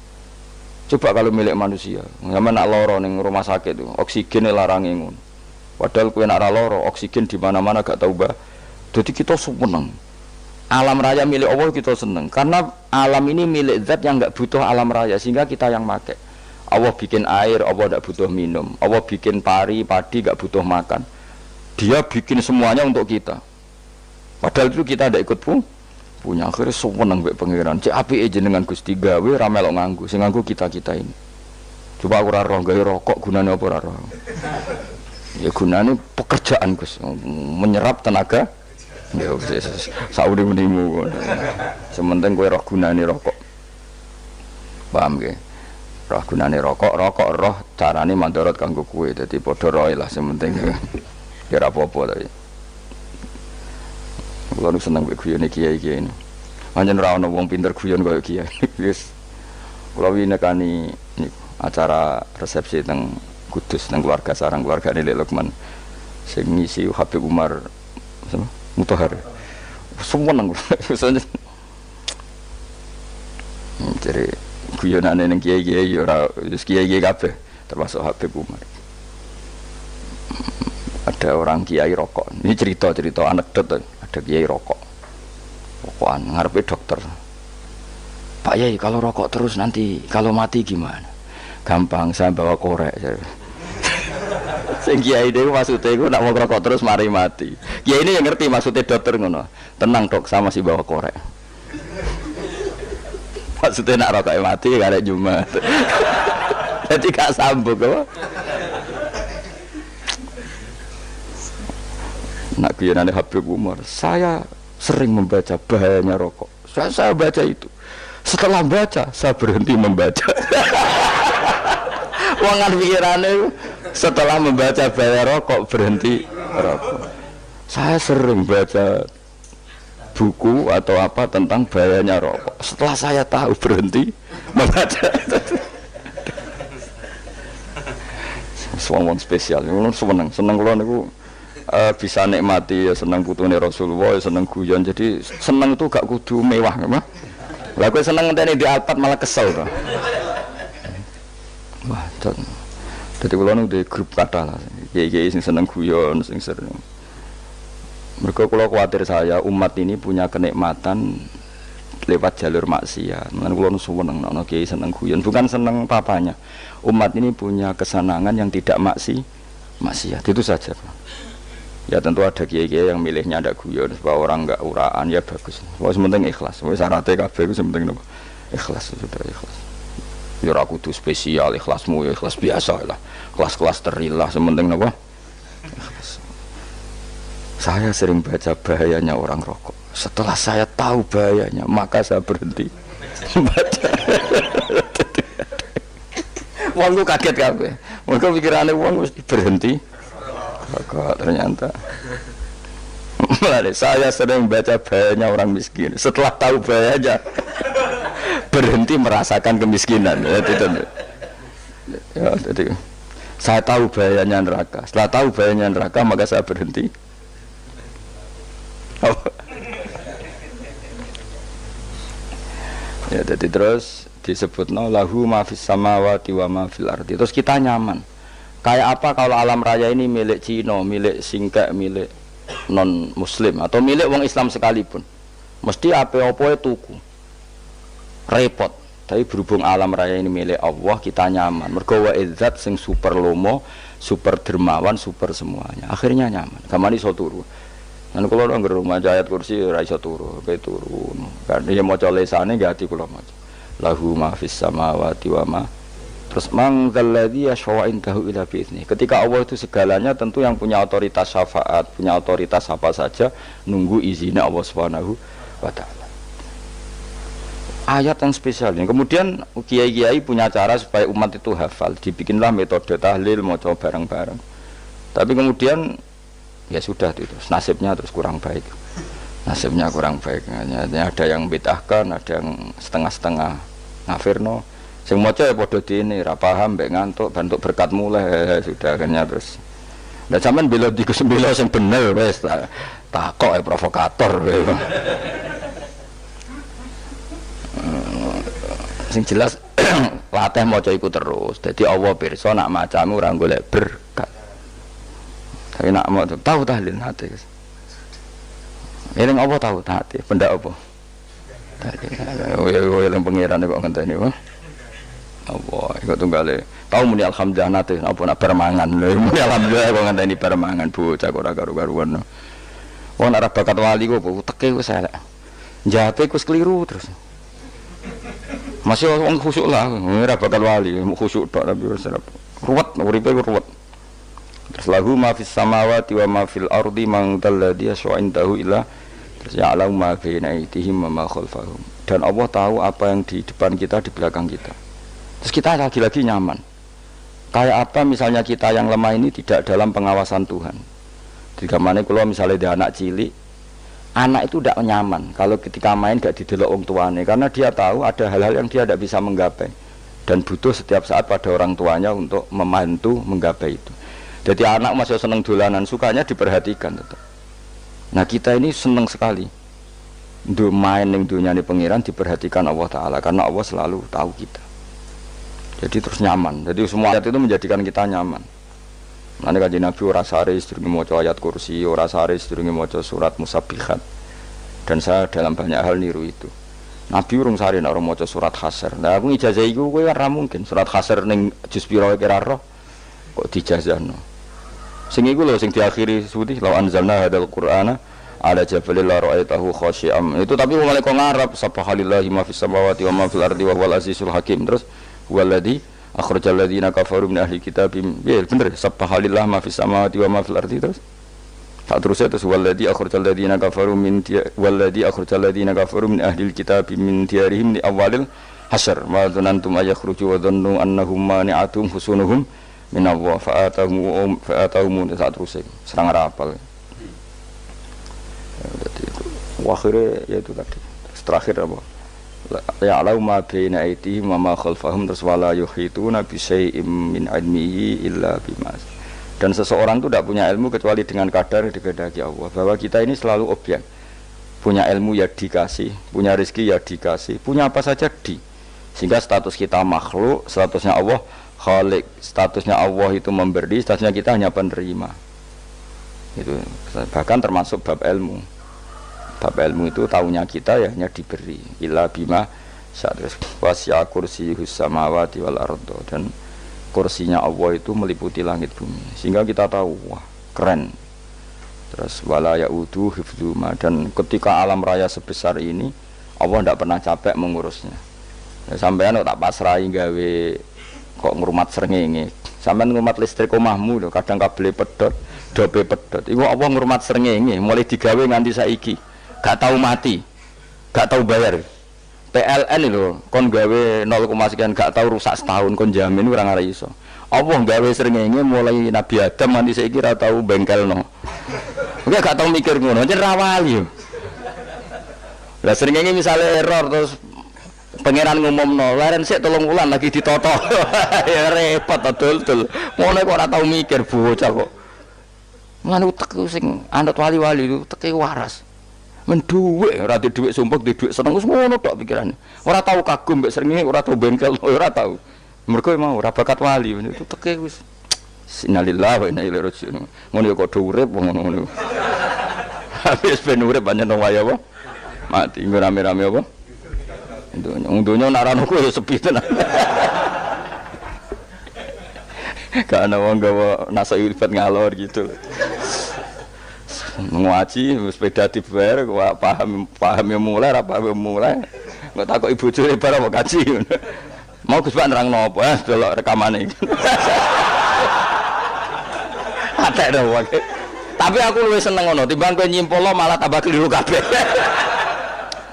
Coba kalau milik manusia, sama nak loro ning rumah sakit itu, oksigen larang ngono. Padahal kowe nak loro, oksigen di mana-mana gak tahu bah. Jadi kita seneng. Alam raya milik Allah kita seneng, karena alam ini milik zat yang gak butuh alam raya, sehingga kita yang pakai. Allah bikin air, Allah gak butuh minum. Allah bikin padi gak butuh makan. Dia bikin semuanya untuk kita. Padahal itu kita tidak ikut punya. Akhirnya seneng mbek pangeran. Cek apike jenengan Gusti gawe ra melok nganggo. Sing nganggo kita-kita ini. Coba aku ora roh gawe rokok gunane apa ora roh. Ya gunane pekerjaan Gus, menyerap tenaga. Ya wis sauri-unimu. Sementing kowe roh gunane rokok. Paham nggih? Roh gunane rokok roh carane mandorot kanggo kowe. Dadi padha roe lah sementing. Ya ora apa-apa tapi. Kulo nu seneng guyone kiai-kiai ini. Pancen ora ana wong pinter guyon kaya kiai. Wis kulo winekani niku acara resepsi teng Kudus teng keluarga sarang keluargane Lek Lukman. Sing ngisi Habib Umar sama Mutahar. Seneng kulo. Jadi guyonane ning kiai-kiai ora wis kiai-kiai kabeh termasuk Habib Umar. Ada orang kiai rokok. Ini cerita anekdot. Ada kiai rokokan ngarepe dokter. Pak Yai, kalau rokok terus nanti kalau mati gimana? Gampang, saya bawa korek. Sing kiai dhewe maksudnya iku nak mau rokok terus mari mati. Kiai ini yang ngerti maksudnya dokter ngono. Tenang dok, sama si bawa korek. Maksudnya nak rokok mati gak ada Jumat. Jadi gak sambung apa? Nak kuyonane Habib Umar, saya sering membaca bahayanya rokok. Saya baca itu. Setelah baca, saya berhenti membaca. Wangan pikirannya setelah membaca bahaya rokok berhenti rokok. Saya sering baca buku atau apa tentang bahayanya rokok. Setelah saya tahu berhenti membaca. Suwon spesial, seneng kula niku. Bisa nikmati ya seneng putune Rasulullah ya seneng guyon jadi seneng itu gak kudu mewah memang. Lah kowe seneng ngenteni di Alphard malah kesel to. Wah, dadi kula nu di grup kata lah. Kiai-kiai sing seneng guyon sing sering. Mergo kula kuwatir saya umat ini punya kenikmatan lewat jalur maksiat. Mulane kula nu seneng ana kiai seneng guyon, bukan seneng papanya. Umat ini punya kesenangan yang tidak maksiat. Itu saja. Ya tentu ada kiai-kiai yang milihnya ada guyon supaya orang enggak uraan ya bagus. Wes penting ikhlas. Wes syaratnya kabeh iku penting napa? Ikhlas sudah ikhlas. Ya ora kudu spesial ikhlasmu ya ikhlas biasa lah. Kelas-kelas terilah sementing napa? Ikhlas. Saya sering baca bahayanya orang rokok. Setelah saya tahu bahayanya, maka saya berhenti membaca. Wong kaget kabeh. Mergo pikirane wong mesti berhenti. Kok ternyata saya sering baca bahayanya orang miskin. Setelah tahu bahayanya berhenti merasakan kemiskinan. Jadi saya tahu bahayanya neraka. Setelah tahu bahayanya neraka maka saya berhenti. Ya jadi terus disebutno lahu ma fis samawati wa ma fil ardi. Terus kita nyaman. Kayak apa kalau alam raya ini milik Cina, milik Singkek, milik non muslim atau milik wong Islam sekalipun. Mesti apa-apa tuku. Repot. Tapi berhubung alam raya ini milik Allah, kita nyaman. Mergo wa izzat sing super lomo, super dermawan, super semuanya. Akhirnya nyaman. Gamane iso turu. Lan kula nang rumah ayat kursi ora iso turu, kae turu. Kan ya maca lesane nggih ati kula maca. Lahu ma fis samawati wa ma. Terus mangzalladzi yashfa'indahu ila bi'izni. Ketika Allah itu segalanya tentu yang punya otoritas syafaat, punya otoritas apa saja nunggu izinnya Allah Subhanahu wa taala. ayat yang spesial ini. Kemudian kiai-kiai punya cara supaya umat itu hafal, dibikinlah metode tahlil maca bareng-bareng. Tapi kemudian ya sudah itu nasibnya terus kurang baik. Nasibnya kurang baik. Ada yang bid'ahkan, ada yang setengah-setengah ngafirno. Sing maca ya padha dene ra paham mbek ngantuk bentuk berkat mulai sudah akhirnya terus. Lah sampean bela bela sing bener wis takok provokator. Sing jelas latih maca iku terus. Dadi Allah pirsa nak macamu ora golek berkat. Tapi nak mau tahu tahlil hati. Ini apa tahu hati? Benda apa? Tahlil. Yang pengiran kok ngenteni wae. Allah, iku tunggale. Tahu muni alhamdulillah nate apa nak permangan. Muni alhamdulillah kok ngenteni permangan bocah ora karo-karuan. Wong ora bakat wali kok teke wis elek. Njate wis keliru terus. Masih wong khusyuk lah, ora bakat wali, khusyuk tok tapi wis ruwet, uripe ruwet. Terus lahu ma fis samawati wa ma fil ardi man dalladhi yash'indahu illa terus ya'lamu ma baina aydihim wa ma khalfahum. Dan Allah tahu apa yang di depan kita, di belakang kita. Terus kita lagi-lagi nyaman. Kayak apa misalnya kita yang lemah ini tidak dalam pengawasan Tuhan. Jika mana kalau misalnya dia anak cilik, anak itu tidak nyaman kalau ketika main gak didelok wong tuane karena dia tahu ada hal-hal yang dia tidak bisa menggapai dan butuh setiap saat pada orang tuanya untuk membantu menggapai itu. Jadi anak masih seneng dolanan, sukanya diperhatikan tetap. Nah kita ini seneng sekali untuk main yang dunia ini pengiran diperhatikan Allah Ta'ala karena Allah selalu tahu kita. Jadi terus nyaman. Jadi semua ayat itu menjadikan kita nyaman. Nanti Kanjeng Nabi ora sare sedurunge maca ayat kursi, ora sare sedurunge maca surat musabbihat. Dan saya dalam banyak hal niru itu. Nabi urung sare nek ora maca surat Hasr. Nah aku ijazah iku kowe ora mungkin surat Hasr ning juz pira kira roh kok dijazahno. Sing iku lho sing diakhiri suti law anzalna hadzal qur'ana ala jabalil la ra'aitahu khashi'am. Itu tapi mulai kok ngarep subhanallahi ma fis samawati wa ma fil ardi wa huwal azizul hakim. Terus waladhi akhrajal ladzina kafaru min ahli kitab ya bener subhanallah ma fis samawati wa ma fil ardi terus tak terus itu waladhi akhrajal ladzina kafaru min waladhi akhrajal ladzina kafaru min ahli kitab min diyarihim li awalil hasyr ma dzanantum ayakhruju wa dhannu annahum mani'atum husunuhum min Allah fa'atahum tak terus serang rapal jadi itu akhirnya yaitu tadi terakhir apa ya'lamu ma baina aydihim wa ma khalfahum terus wala yuhituna bi syai'im min ilmihi illa bima. Dan seseorang itu tidak punya ilmu kecuali dengan kadar dikehendaki Allah. Bahwa kita ini selalu objek. Punya ilmu ya dikasih, punya rezeki ya dikasih, punya apa saja di. Sehingga status kita makhluk, statusnya Allah khalik, statusnya Allah itu memberi, statusnya kita hanya penerima. Itu bahkan termasuk bab ilmu. Bab ilmu itu tahunya kita ya hanya diberi illa bima terus wasya kursiyus samawati wal ardo dan kursinya Allah itu meliputi langit bumi sehingga kita tahu wah keren. Terus wala yaudu hifdzuma dan ketika alam raya sebesar ini Allah tidak pernah capek mengurusnya. Ya, sampean tak pasrahi gawe kok ngrumat srengenge. Sampean ngrumat listrik omahmu lho kadang kabel pedhot, dope pedhot. Iku Allah ngrumat srengenge mulai digawe nganti saiki. Gak tahu mati, gak tahu bayar. PLN itu kon gawe 0, sekian gak tahu rusak setahun kon jamin orang arah iso. Allah gawe srengenge mulai Nabi Adam nanti saiki ora tahu bengkelno. Oke gak tahu mikir ngono, jen rawali yo. Lah srengenge misale error terus pangeran ngumumno, laren sik 3 wulan lagi ditoto. Ya repot dul-dul. Ngono kok ora tahu mikir bocah kok. Ngono utek sing anut wali-wali itu teke waras. Menduwe ora di dhuwit sumpek di dhuwit seneng wis ngono tok pikirane. Ora tahu kagum mbek srengenge, ora tahu bengkel, ora tahu. Mergo mau ora bakat wali itu teke wis innalillahi wa inna ilaihi raji'un. Ngono ya kok urip ngono. Habis ben urip pancen wae apa? Mati rame-rame apa? Untunya nak rano ku ya sepi tenan. Gak ana wong gawa nasa ilfat ngalor gitu. Ngaji sepeda dibayar paham yang mulai apa yang mulai nggak takut ibu cuy barang mau kaji mau Gus Pak nerang nopo delok rekamane ada dong tapi aku lebih seneng ngono timbang kowe nyimpolo malah tambah keliru kabeh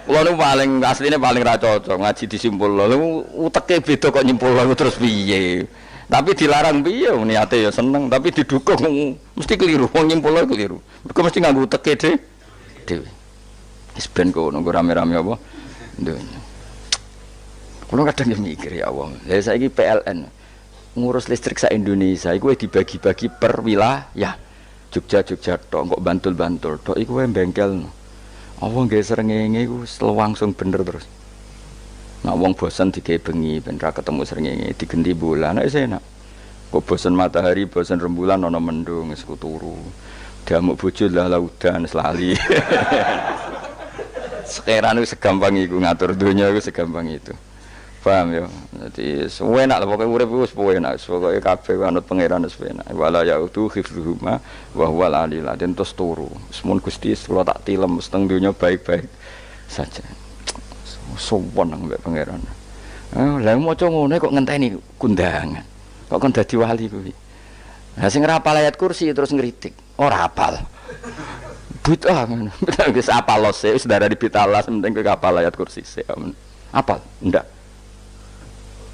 Kulo nu paling asline paling ra cocok ngaji disimpul lho. Uteke beda kok nyimpul terus piye. Tapi dilarang piye niate ya seneng, tapi didukung mesti keliru. Wong nyimpul keliru. Mergo mesti nganggo uteke dhewe. Wis ben kono rame-rame apa? Dunya. Kulo kadang mikir ya Allah. Lah saiki PLN ngurus listrik sa Indonesia iku dibagi-bagi per wilayah. Jogja tok, kok Bantul tok iku wae bengkel. Apa nggih srengenge iku langsung bener terus. Nek wong bosen digawe bengi ben ra ketemu srengenge digenti bulan nek enak. Kok bosen matahari, bosen rembulan ana mendung wis turu. Diamuk bojo lah laudan selali. Sekarang itu segampang itu ngatur dunia itu segampang itu. Paham ya? Jadi enak lah pokoknya urip wis enak, pokoke kabeh anut pangeran wis enak. Wala yautu khifruhuma wa huwal alil azim terus turu. Semun Gusti kula tak tilem seteng dunia baik-baik saja. Sowan nang mbek pangeran. Lah maca ngono kok ngenteni kundangan. Kok kon dadi wali kuwi. Lah sing ora hafal ayat kursi terus ngritik. Ora hafal. Bid'ah ngono. Wis apal lose wis darah di bitalah penting kowe hafal ayat kursi sik. Apal? Ndak.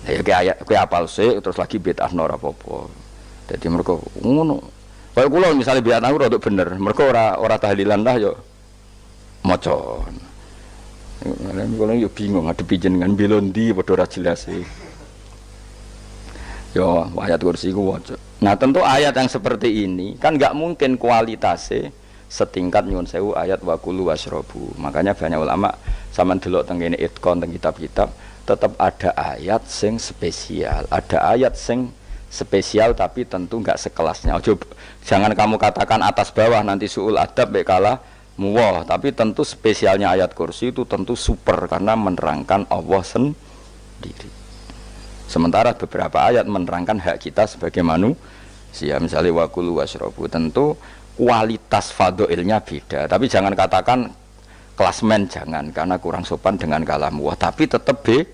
Ya kowe apal sik terus lagi bid'ah ora apa-apa. Dadi mergo ngono. Kaya kula misale bid'ah ora bener, mergo ora tahlilan lah yo maca. Kula yo bingung ngadepi jenengan belon ndi padha ora jelas e. Yo ayat kursi ku waca. Nah, tentu ayat yang seperti ini kan enggak mungkin kualitasnya setingkat nyuwun sewu ayat wa kulu wasrobu. Makanya banyak ulama sampean delok teng kene itqon teng kitab-kitab tetap ada ayat sing spesial, ada ayat sing spesial tapi tentu enggak sekelasnya. Jangan kamu katakan atas bawah nanti suul adab baik kalah muwah, tapi tentu spesialnya ayat kursi itu tentu super karena menerangkan Allah sendiri. Sementara beberapa ayat menerangkan hak kita sebagai manusia, misalnya wa kulu wasrobu, tentu kualitas fadhailnya beda, tapi jangan katakan klasmen, jangan, karena kurang sopan dengan kalam wah, tapi tetap beda.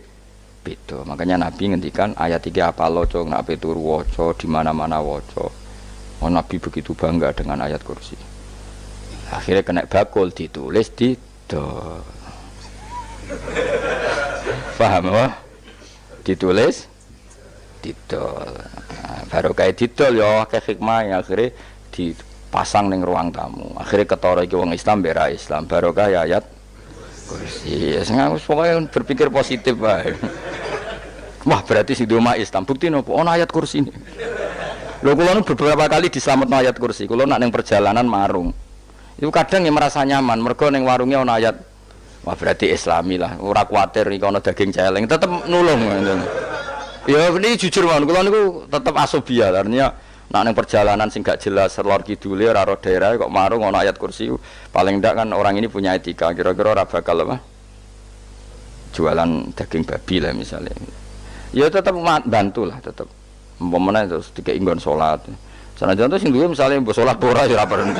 Makanya Nabi ngendikan ayat 3 apa loco nabi turu waca di mana-mana waca. Oh, Nabi begitu bangga dengan ayat kursi. Akhirnya kena bakul ditulis di paham apa? Ditulis didol. Baru kayak didol ya kayak hikmah yang akhirnya dipasang ning ruang tamu. Akhirnya ketara iki wong Islam bera Islam barokah ya ayat kursi. Sing aku pokoke berpikir positif wae. Wah, berarti sing di omah Islam bukti nopo ono ayat kursi ini. Lho kula nu beberapa kali diselametno ayat kursi. Kula nak ning perjalanan marung. Itu kadang yang merasa nyaman mergo ning warungnya ono ayat. Wah, berarti Islami lah. Ora kuwatir iki ono daging celeng, tetep nulung ngono. Ya ini jujur mawon kula niku tetep asobia artinya nek ning perjalanan sing gak jelas lor kidule ora ro daerah kok marung ana ayat kursi paling ndak kan orang ini punya etika kira-kira ora bakal apa jualan daging babi lah misalnya ya tetep bantu lah tetep umpamane terus dikek nggon salat sanajan to sing duwe misale mbok salat ora ya ora perlu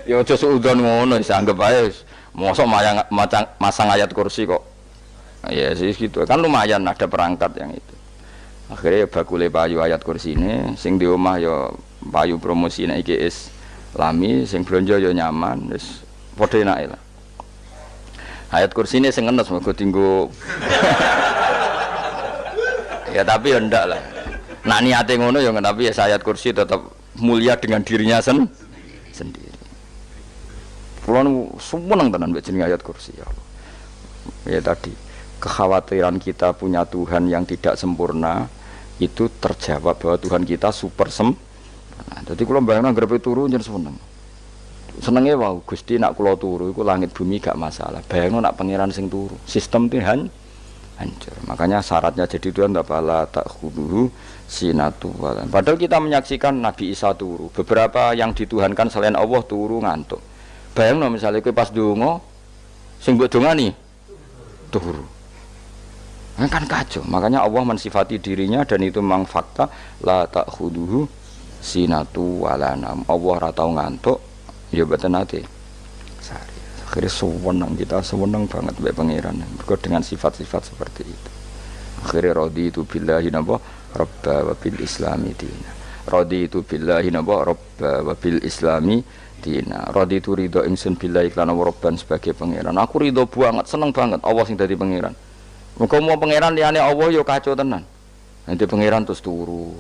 ya aja suudon ngono wis anggap ae mosok masang ayat kursi kok ya sih gitu kan lumayan ada perangkat yang itu. Akhirnya bakule payu ayat kursi ini, sing di omah ya payu promosi nek iki Islami, sing blonjo ya nyaman, wis padha enake lah. Ayat kursi ini sing ngenes mergo tinggo. Ya tapi ya ndak lah. Nak niate ngono ya tapi ya ayat kursi tetap mulia dengan dirinya sendiri. Kulo seneng tenan mbek jeneng ayat kursi ya Allah. Ya tadi kekhawatiran kita punya Tuhan yang tidak sempurna itu terjawab bahwa Tuhan kita super sempurna. Jadi kalau bayangkan grepe turu jeneng senengnya wow Gusti nak kula turu iku langit bumi gak masalah. Bayangno nak pangeran sing turu sistem Tuhan hancur. Makanya syaratnya jadi Tuhan tapala takhuduhu sinatu walan. Padahal kita menyaksikan Nabi Isa turu. Beberapa yang dituhankan selain Allah turu ngantuk. Bayangno misalnya kowe pas donga sing mbok dongani turu. Kan kacau, makanya Allah mensifati dirinya dan itu memang fakta la ta'khuduhu sinatu walanam. Allah ora tau ngantuk ya mboten nate sari. Akhirnya sewenang kita sewenang banget mbek pangeran mergo dengan sifat-sifat seperti itu. Akhirnya raditu billahi napa rabba wa bil islami dina. Raditu billahi napa rabba wa bil islami dina. Raditu ridho ingsun billahi lan rabban sebagai pangeran. Aku ridho banget, seneng banget Allah sing dadi pangeran. Muga mau pangeran liyane Allah yo kacau tenan. Nanti pangeran terus turu.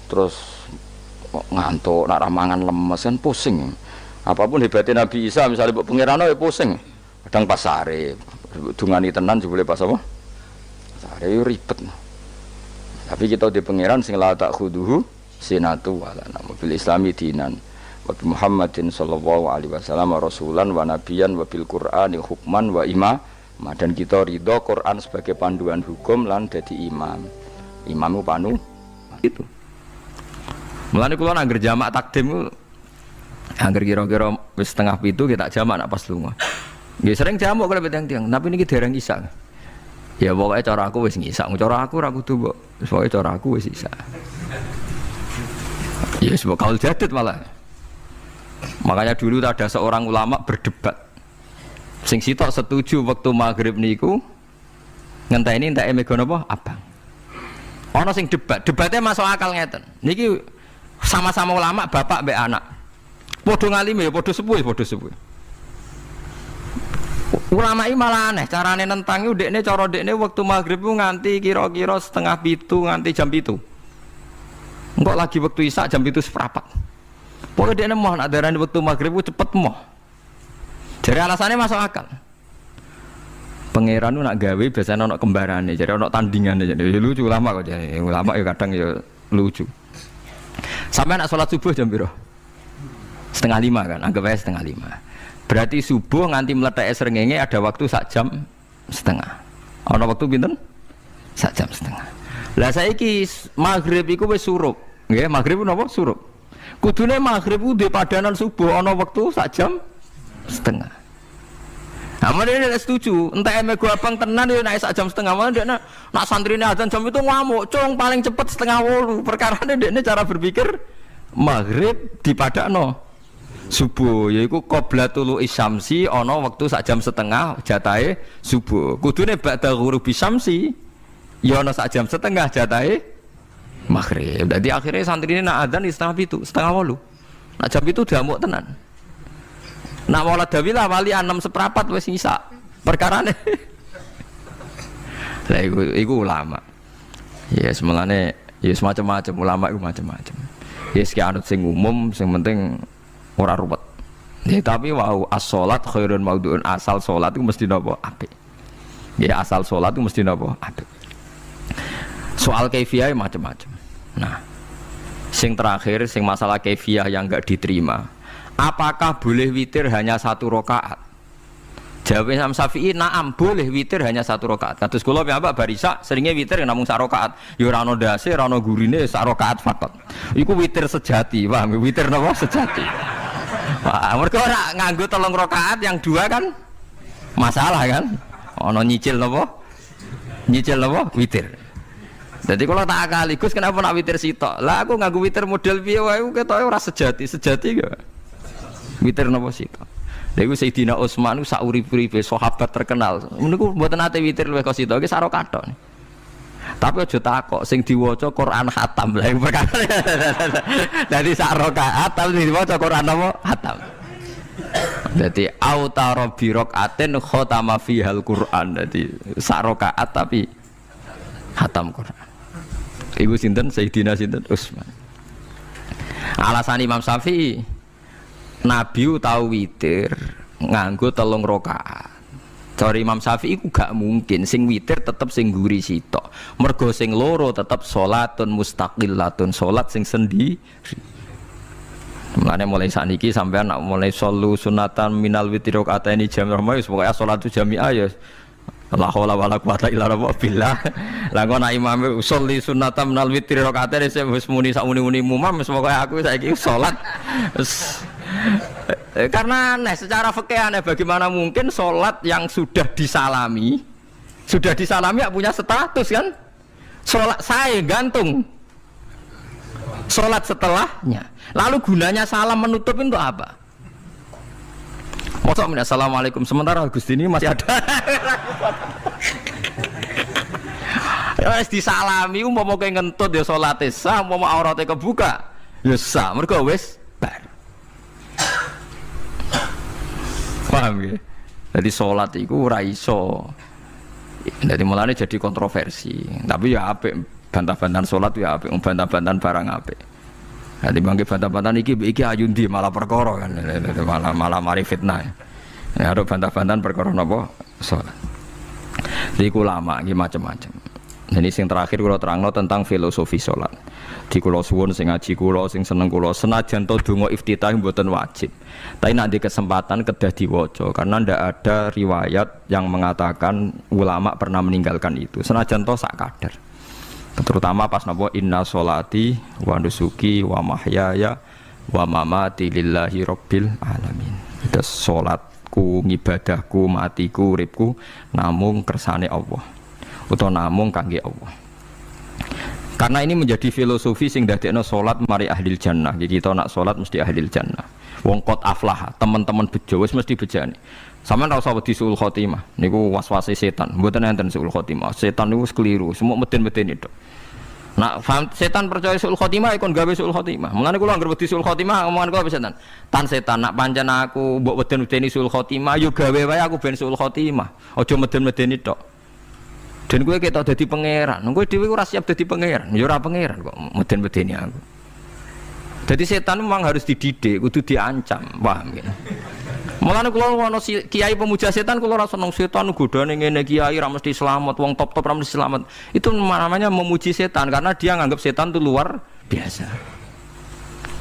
Terus ngantuk, nak ramangan lemes kan pusing. Apapun hebatnya Nabi Isa misalnya buat pangeran ya pusing. Kadang pas sare, dungani tenan jebule pas apa? Sare ribet. Tapi kita di pangeran sing la tak khuduhu sinatu wala namu bil islami dinan wa bi Muhammadin sallallahu alaihi wasallam rasulan wa nabiyan wa bil Qur'ani hukman wa imam. Dan kita ridho Quran sebagai panduan hukum lan dadi imam. Imammu panu itu. Mulane kula nang jamak takdim angger kira-kira wis setengah pitu kita jamak nak pas lunga. Nggih sering jamak kalau tiang-tiang, tapi niki dereng isak. Ya pokoknya cara aku wis ngisak, cara aku ora kudu mbok. Pokoke cara aku wis isak. Ya wis kaul jadid malah. Makanya dulu ada seorang ulama berdebat. Sing sitok setuju waktu maghrib niku ngenteni entek mega napa abang. Ana sing debatnya masuk akal ngeten. Niki sama-sama ulama bapak mbek anak. Padha ngalime ya padha sepuh. Ulama iki malah aneh, carane nentang iku dekne cara dekne wektu maghrib ku nganti kira-kira setengah pitu nganti jam 7. Engko lagi wektu isya jam 7 seprapat. Pokoke dekne moh nak darani wektu maghrib ku cepet moh. Jadi alasannya masuk akal. Pangeran nak gawe biasanya ana kembarane, jadi ana tandingane jadi lucu ulama kok jadi. Ulama ya kadang ya lucu. Sampai nak sholat subuh jam piro? 4:30 kan, anggap aja 4:30. Berarti subuh nganti meletak srengenge ada waktu sak jam setengah. Ana waktu pinten? Sak jam setengah. Lah saiki maghrib iku wis surup. Nggih, maghrib napa surup. Kudune maghrib ku di padanan subuh ana waktu sak jam setengah. Amun dia setuju, entah mego abang tenan yo naik sak jam setengah. Malah dia nak santrine adzan jam itu ngamuk, cung paling cepet 7:30. Perkarane dekne cara berpikir maghrib dipadakno subuh, yaiku qoblatul isyamsi ana wektu sak jam setengah jatahe subuh. Kudune ba'da ghurubi syamsi ya ana sak jam setengah jatahe maghrib. Dadi akhirnya santrine nak adzan 7:30, 7:30. Nak jam itu diamuk tenan. Nak maulad dawilah wali 6:15 wis isa. Perkarane. Lah iku ulama. Ya semelane ya semacam-macam ulama iku macam-macam. Ya sing anut sing umum sing penting ora ruwet. Ya tapi wau as-shalat khairun maudhu'un, asal salat itu mesti napa apik. Ya asal salat itu mesti napa apik. Soal kaifiyah macam-macam. Nah, sing terakhir sing masalah kaifiyah yang enggak diterima. Apakah boleh witir hanya 1 rakaat? Jawab Imam Syafi'i, na'am boleh witir hanya 1 rakaat. Kados kula piyambak barisa seringnya witir namung 1 rakaat. Ya ora ana ndase, ora ana gurine 1 rakaat fakot. Iku witir sejati, paham? Witir napa sejati. Wah, mergo ora nganggo 3 rakaat yang 2 kan masalah kan? Ana nyicil napa? Nyicil napa? Witir. Jadi kalau tak akali, Gus kenapa nak witir sitok? Lah aku nganggo witir model piye wae ketoke ora sejati gak? Witir napa sitok? Lha iku Sayyidina Utsman ku sak urip-uripe sahabat terkenal. Niku mboten nate witir luwih kok sitok, iki sak rakaat. Tapi aja takok sing diwaca Quran khatam. Lah iku perkara. Dadi sak rakaat tapi diwaca Quran apa? Khatam. Dadi autara bi rakaatin khatama fihal Quran. Dadi sak rakaat tapi khatam Quran. Iku sinten Sayyidina sinten Utsman. Alasan Imam Syafi'i Nabi tahu witir nganggo 3 rakaat. Cara Imam Syafi'i ku gak mungkin sing witir tetep sing guri sitok. Mergo sing loro tetep salatun mustaqillatun, salat sing sendiri. Mulane mulai sakniki sampean nak mulai solu sunatan minal witri rakaataini jami'ah wis pokoke salat jami'ah ya la haula wala quwata illa billah. Lah kok nak imame sholli sunatan minal witri rakaataini wis muni sak muni-muni mumam wis pokoke aku saiki salat karena aneh secara fikih aneh, bagaimana mungkin sholat yang sudah disalami ya punya status kan? Sholat saya gantung sholat setelahnya, lalu gunanya salam menutup itu apa? Masa assalamualaikum sementara Gusti ini masih ada. Wis disalami umpama kowe ngentut ya salate sah, umpama aurate kebuka ya sah, mergo wis bar. Paham ya? Jadi sholat itu ora iso. Jadi mulanya jadi kontroversi. Tapi ya apik bantah-bantahan sholat ya apik, bantah-bantahan barang apik. Jadi bangke bantah-bantahan iki ayundi malah perkara kan. Malah mari fitnah. Ya ada bantah-bantahan perkara napa sholat. Jadi ulama iki macam-macam. Jadi sing terakhir kula terangno tentang filosofi sholat. Di kula suwun sing ngaji kula sing seneng kula senajan to donga iftitah mboten wajib. Tapi nek di kesempatan kedah diwaca karena ndak ada riwayat yang mengatakan ulama pernah meninggalkan itu. Senajan to sak kadar. Terutama pas napa inna sholati wa nusuki wa mahyaya wa mamati lillahi rabbil alamin. Itu salatku, ngibadahku, matiku, uripku namung kersane Allah. Utawa namung kangge Allah. Karena ini menjadi filosofi sing dadekno salat mari ahlil jannah. Jadi kita nak salat mesti ahlil jannah. Wong qad aflah, teman-teman bejo wis mesti bejane. Sampeyan ora usah wedi suul khotimah. Niku waswase setan. Mboten enten suul khotimah. Setan niku wis keliru, semua meden-meden itu. Nak setan percaya suul khotimah ikon gawe suul khotimah. Mulane kula anggere wedi suul khotimah omongan kula setan. Tan setan nak pancen aku mbok weden-wedeni suul khotimah yo gawe wae aku ben suul khotimah. Aja meden-medeni tok. Dan gue kita jadi pangeran, gue dewi ora siap jadi pangeran, ya ora pangeran kok meden-medeni aku. Jadi setan memang harus dididik, kudu diancam, paham ya? Mulane kula ana kiai pemuja setan kula ora seneng setan godane ngene kiai ra mesti selamat, wong top-top ra mesti selamat. Itu namanya memuji setan karena dia nganggap setan itu luar biasa.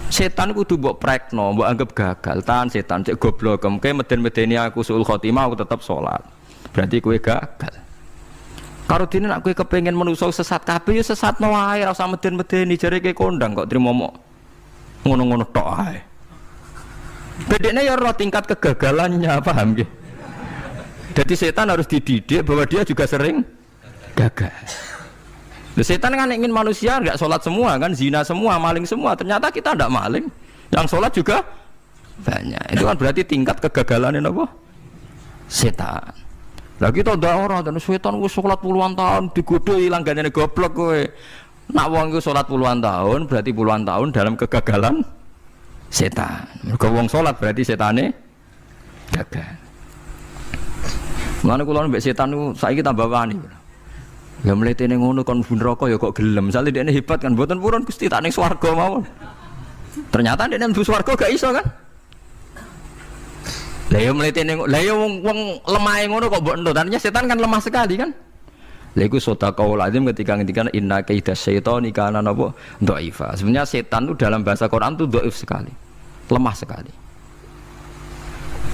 Setan kudu mbok prekno, mbok anggap gagal, tan setan cek goblok, kemke meden-medeni aku suul khotimah aku tetap salat. Berarti kowe gagal. Karo dene nek kowe kepengin menungso sesat kabeh ya sesatno wae ora usah meden-medeni jare kowe kondang kok trimo mok ngono-ngono tok ae. Bedene ya ora tingkat kegagalannya, paham nggih? Jadi setan harus dididik bahwa dia juga sering gagal. Setan kan ingin manusia enggak sholat semua kan, zina semua, maling semua. Ternyata kita enggak maling. Yang sholat juga banyak. Itu kan berarti tingkat kegagalannya apa? Setan. Lah kita ndak ora dan setan wis salat puluhan tahun digodho ilang gandene goblok kowe. Nak wong iku salat puluhan tahun berarti puluhan tahun dalam kegagalan setan. Mergo wong salat berarti setane gagal. Mulane kula mbek setan niku saiki tambah wani. Ya mletene ngono kon mlebu neraka ya kok gelem. Misale dekne hebat kan mboten purun Gusti tak ning swarga mawon. Ternyata dekne mlebu swarga gak iso kan? Lah yo mletene lah yo wong lemah ngono kok mbok entuk. Tadinya setan kan lemah sekali kan. Lah iku sedaqaul azim ketika ngendikan inna kaidas syaitani kana napa dhaifa. Sebenarnya setan itu dalam bahasa Quran itu dhaif sekali. Lemah sekali.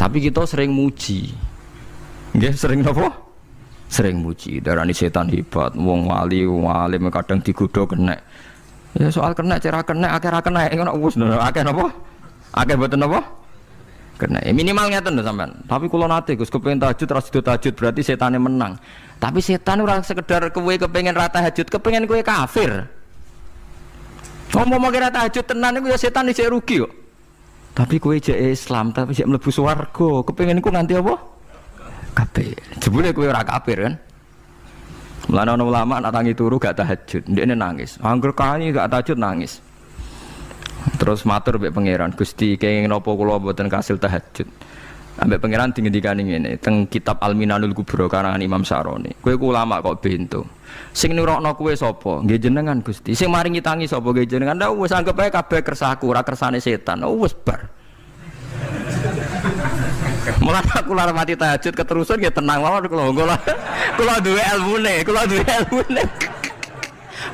Tapi kita sering muji. Nggih sering napa? Sering muji. Darani setan hebat, wong wali, wong alim kadang digodho kena. Ya soal kena cara kena akeh ra kena ngono wis akeh napa? Akeh mboten napa? Kena minimal ngeten lho sampean. Tapi kula nate Gus kepengin tahajud ra sido tahajud berarti setane menang. Tapi setan ora sekedar kowe kepengin ra tahajud, kepengin kowe kafir. Ngomong kira tahajud tenan iku ya setan isih rugi kok. Tapi kowe jek Islam, tapi jek mlebu swarga, kepengin iku nganti apa? Kafir. Jebule kowe ora kafir kan? Mulane ana ulama nak tangi turu gak tahajud, ndekne nangis. Angger kani gak tahajud nangis. Terus matur mbek pangeran, Gusti kenging napa kula mboten kasil tahajud. Ambek pangeran dingendikani ngene, teng kitab Al-Minanul Kubra karangan Imam Saroni. Kowe ku ulama kok bento. Sing nurokno kowe sapa? Nggih jenengan Gusti. Sing maringi tangi sapa? Nggih jenengan. Ndak wis anggap ae kabeh kersahku, ora kersane setan. Wis bar. Mulane aku lara mati tahajud keterusan nggih tenang mawon kula. Kula duwe ilmune,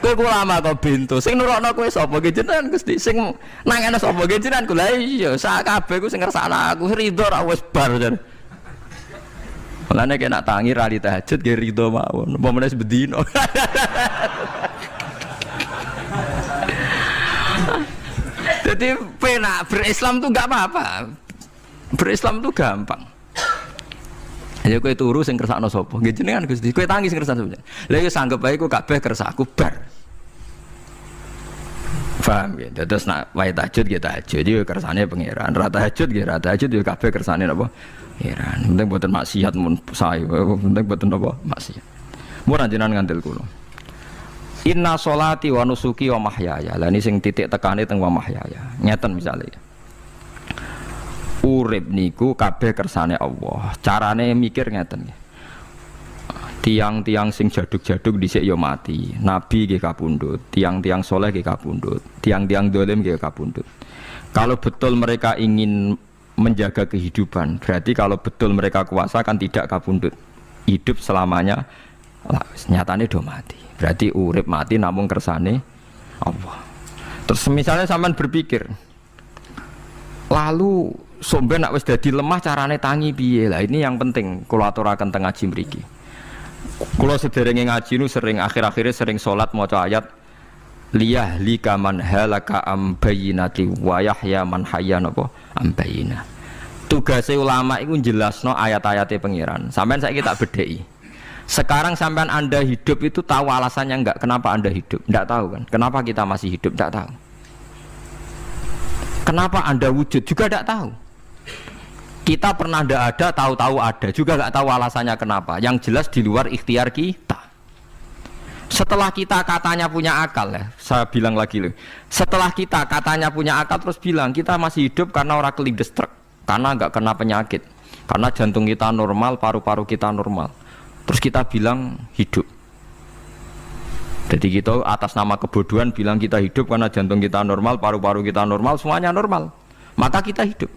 Kowe ulama kok bento. Sing nurokno kowe sapa? Nggih jenengan Gusti. Sing nangene sapa? Nggih jenengan. Kula iya, sak kabeh ku sing ngersakno aku ridho ra wis bar jan. Mulane nek nak tangi ra di tahajud nggih ridho mawon. Apa meneh bedino. Jadi penak berislam tuh enggak apa-apa. Berislam tuh gampang. Ya kowe turu sing kersakno sapa? Nggih jenengan Gusti. Kowe tangi sing kersakno sapa? Lah ya sanggep ae kowe kabeh kersakku bar. Paham ya? Terus nak wae tahajud ya tahajud ya kersane pangeran. Ra tahajud ya ra tahajud ya kabeh kersane napa? Pangeran. Penting mboten maksiat mun sae. Penting mboten napa? Maksiat. Mun jenengan ngandel kula. Inna sholati wa nusuki wa mahyaya. Lah ini sing titik tekane teng wa mahyaya. Ngeten misale. urip niku kabeh kersane Allah. Carane mikir ngeten nggih. Tiang-tiang sing jaduk-jaduk dhisik ya mati. Nabi nggih kapundhut, tiang-tiang soleh nggih kapundhut, tiang-tiang dolim nggih kapundhut. Kalau betul mereka ingin menjaga kehidupan, berarti kalau betul mereka kuasa kan tidak kapundhut. Hidup selamanya, lah nyatane do mati. Berarti urip mati namung kersane Allah. Terus misalnya sampean berpikir, lalu somben nek wis dadi lemah carane tangi piye? Lah ini yang penting kula aturaken teng ngaji mriki. Kula sederenge ngaji nu sering akhir-akhire sering salat maca ayat liyah lika man halaka am bayyinati wa yahya man hayya napa am bayyinah. Tugase ulama iku jelasno ayat-ayate pengiran. Sampeyan saiki tak bedheki. Sekarang sampean Anda hidup itu tahu alasannya enggak? Kenapa Anda hidup? Enggak tahu kan? Kenapa kita masih hidup? Enggak tahu. Kenapa Anda wujud? Juga enggak tahu. Kita pernah enggak ada, tahu-tahu ada. Juga enggak tahu alasannya kenapa. Yang jelas di luar ikhtiar kita. Setelah kita katanya punya akal ya, saya bilang lagi loh. Setelah kita katanya punya akal terus bilang kita masih hidup karena orang kelindes truk, karena enggak kena penyakit, karena jantung kita normal, paru-paru kita normal. Terus kita bilang hidup. Jadi kita atas nama kebodohan bilang kita hidup karena jantung kita normal, paru-paru kita normal, semuanya normal. Maka kita hidup.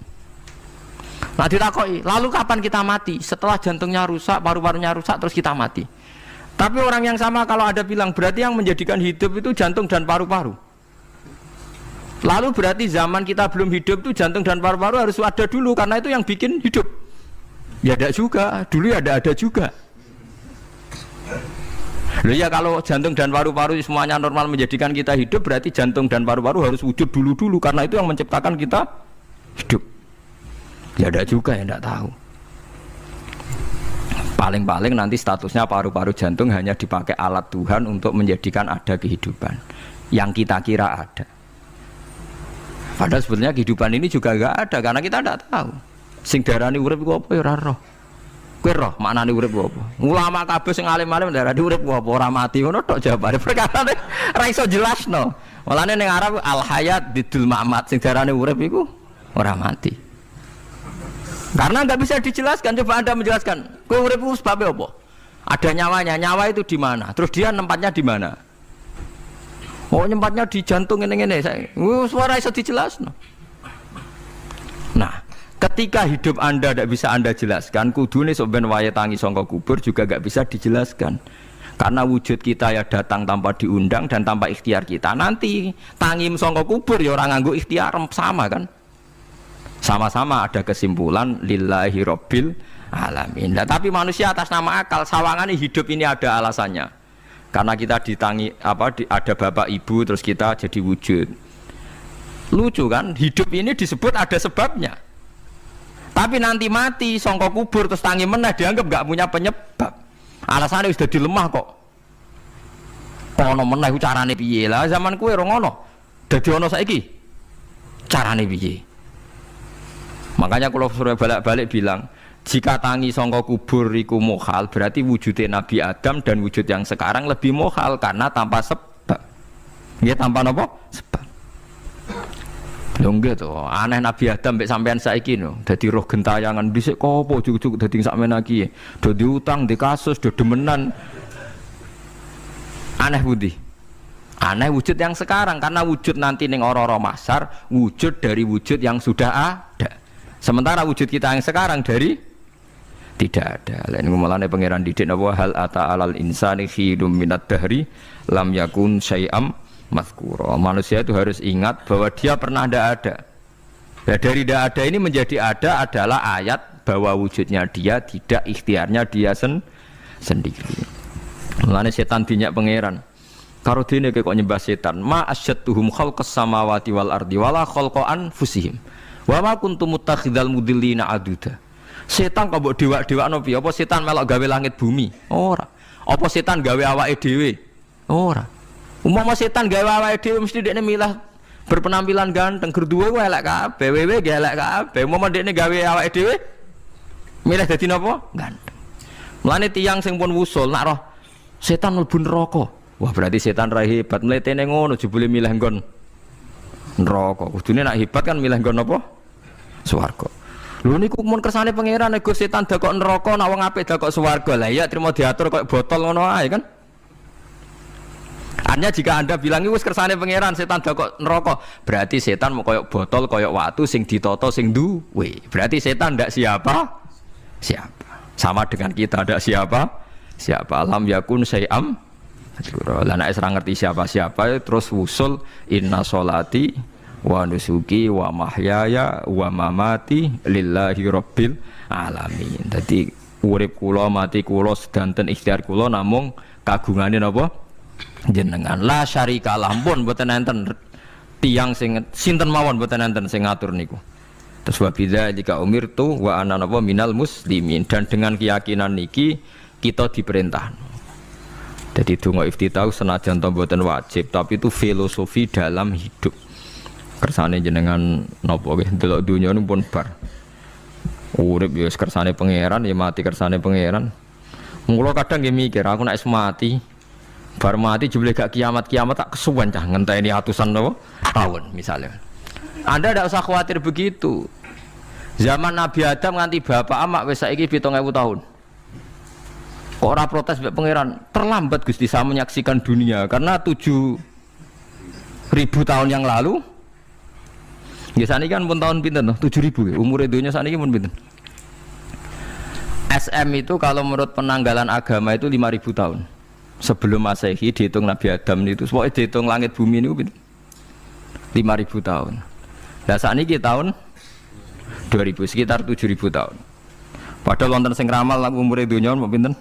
Nah ditakoi, lalu kapan kita mati? Setelah jantungnya rusak, paru-parunya rusak, terus kita mati. Tapi orang yang sama kalau ada bilang berarti yang menjadikan hidup itu jantung dan paru-paru. Lalu berarti zaman kita belum hidup itu jantung dan paru-paru harus ada dulu karena itu yang bikin hidup. Ya ada juga, dulu ya ada juga. Loh ya kalau jantung dan paru-paru semuanya normal menjadikan kita hidup berarti jantung dan paru-paru harus wujud dulu karena itu yang menciptakan kita hidup. Ya ada juga yang tidak tahu. Paling-paling nanti statusnya paru-paru jantung hanya dipakai alat Tuhan untuk menjadikan ada kehidupan yang kita kira ada. Padahal sebetulnya kehidupan ini juga enggak ada karena kita tidak tahu. Sing darani urip iku apa ya ora roh. Kowe roh maknane urip apa? Ulama kabeh sing alim-alim darani urip apa ora mati ngono tok jawabane. Perkarane ora iso jelasno. Mulane ning Arab al hayat didul mamat sing darani urip iku ora mati. Karena nggak bisa dijelaskan, coba Anda menjelaskan. Kowe urip itu sebabnya apa? Ada nyawanya, nyawa itu di mana? Terus dia nempatnya di mana? Oh, nempatnya di jantung ini. Suara bisa dijelaskan. Nah, ketika hidup Anda tidak bisa Anda jelaskan, kudune sok ben wayahe tangi saka kubur juga nggak bisa dijelaskan. Karena wujud kita ya datang tanpa diundang dan tanpa ikhtiar kita. Nanti tangi saka kubur ya orang nganggo ikhtiar sama kan? Sama-sama ada kesimpulan lillahi rabbil alamin. Nah, tapi manusia atas nama akal sawangan hidup ini ada alasannya. Karena kita ditangi ada bapak ibu terus kita jadi wujud. Lucu kan? Hidup ini disebut ada sebabnya. Tapi nanti mati songko kubur terus tangi meneh dianggap gak punya penyebab. Alasannya sudah dilemah kok. Kono meneh carane piye lah zaman kuwe ora ngono. Dadi ono saiki. Carane piye? Makanya kalau suruh balik-balik bilang jika tangi sangka kubur iku mukhal berarti wujudnya Nabi Adam dan wujud yang sekarang lebih mukhal karena tanpa sebab. Ya tanpa apa? Sebab. Lho nggih to, aneh Nabi Adam mek sampean saiki no, dadi roh gentayangan dhisik kopo cucuk dadi sakmene iki. Do diutang, di kasus, do demenan. Aneh budi. Aneh wujud yang sekarang karena wujud nanti ning ora-ora mahsyar wujud dari wujud yang sudah ada. Sementara wujud kita yang sekarang dari tidak ada. Lain ngomongane pangeran didik napa hal ata alal insani khidum minad dahri lam yakun syai'am mazkura. Manusia itu harus ingat bahwa dia pernah tidak ada. Nah, dari tidak ada ini menjadi ada adalah ayat bahwa wujudnya dia tidak ikhtiarnya dia sendiri. Mulane setan dinyak pangeran. Karo dene kok nyembah setan. Ma asyadtuhum khalqas samawati wal ardi wala khalqa anfusihim. Wa ma kuntum muttakhidal mudillina aduda. Setan kok mbok dewak-dewakno piye? Apa setan melok gawe langit bumi? Ora. Apa setan gawe awake dhewe? Ora. Umpama setan gawe awake dhewe mesti dekne milah berpenampilan ganteng, gerduwe ku elek kabeh, wewe ge elek kabeh. Umpama dekne gawe awake dhewe milih dadi napa? Ganteng. Mulane tiyang sing pun wusul nak roh setan mlebu neraka. Wah berarti setan ra hebat, mletene ngono jebule milih nggon neraka. Kudune nak hebat kan milih nggon apa? Swarga. Lho niku mun kersane pangeran nek setan dakok neraka nek wong apik dakok swarga. Lah iya trimo diatur koyo botol ngono ae kan. Artinya jika Anda bilang wis kersane pangeran setan dakok neraka, berarti setan mau koyo botol koyo watu sing ditata sing duwe. Berarti setan ndak siapa? Siapa. Sama dengan kita ndak siapa? Siapa lam yakun syai'am. Lah nek ora ngerti siapa-siapa terus wusul inna sholati wa nusuki wa mahyaya wa mamati lillahi rabbil alamin. Dadi urip kula mati kula sedanten ikhtiar kula namung kagungane napa jenengan. La syarika lah pun mboten enten tiyang sing sinten mawon mboten enten sing ngatur niku. Terus wa bidzalika umirtu wa ana napa minal muslimin, dan dengan keyakinan niki kita diperintah. Jadi donga iftitah senajan to mboten wajib tapi itu filosofi dalam hidup. Kersane jenengan napa nggih delok dunya niku pun bar. Urip ya kersane pangeran ya mati kersane pangeran. Mula kadang nggih mikir aku nek mati bar mati jebule gak kiamat-kiamat tak kesuwen cah ngenteni atusan napa tahun misalnya. Anda tidak usah khawatir begitu. Zaman Nabi Adam nganti bapak amak wis saiki 7.000 tahun. Kok ora protes mbek pangeran? Terlambat Gusti saya menyaksikan dunia karena 7.000 tahun yang lalu. Ya saniki kan pun tahun pinten toh? 7.000 ya. Umur dunia saniki pun pinten? SM itu kalau menurut penanggalan agama itu 5.000 tahun. Sebelum Masehi dihitung Nabi Adam itu, pokoknya dihitung langit bumi ini pinten? 5.000 tahun. Lah saniki tahun 2000 sekitar 7.000 tahun. Padahal wonten sing ramal umur dunia mau pinten?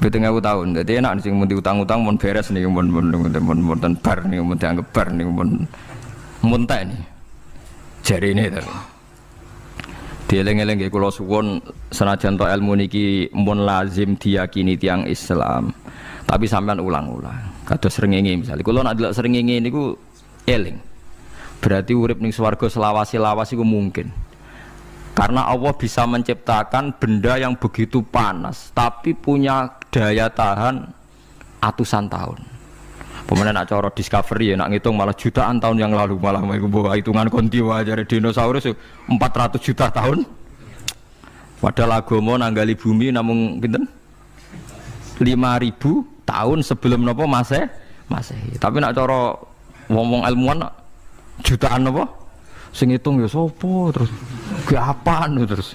7.000 tahun. Jadi enak sing mun diutang-utang mun beres nih mun bar nih mun dianggap bar nih mun muntah ini jari ini tapi dieling-eling nggih kula suwun senajan to ilmu niki mun lazim diyakini tiyang Islam tapi sampean ulang-ulang kados srengenge misalnya kula nak delok srengenge niku eling berarti urip ning swarga selawase-lawas iku mungkin karena Allah bisa menciptakan benda yang begitu panas tapi punya daya tahan atusan tahun. Pemenang nak cara discovery ya nak ngitung malah jutaan tahun yang lalu malah bawa hitungan kontiwa dari dinosaurus 400 juta tahun. Padahal agama nanggali bumi namung pinten 5.000 tahun sebelum napa Masehi. Tapi nak cara ngomong ilmuwan jutaan napa sing ngitung ya sapa terus ke apaan terus.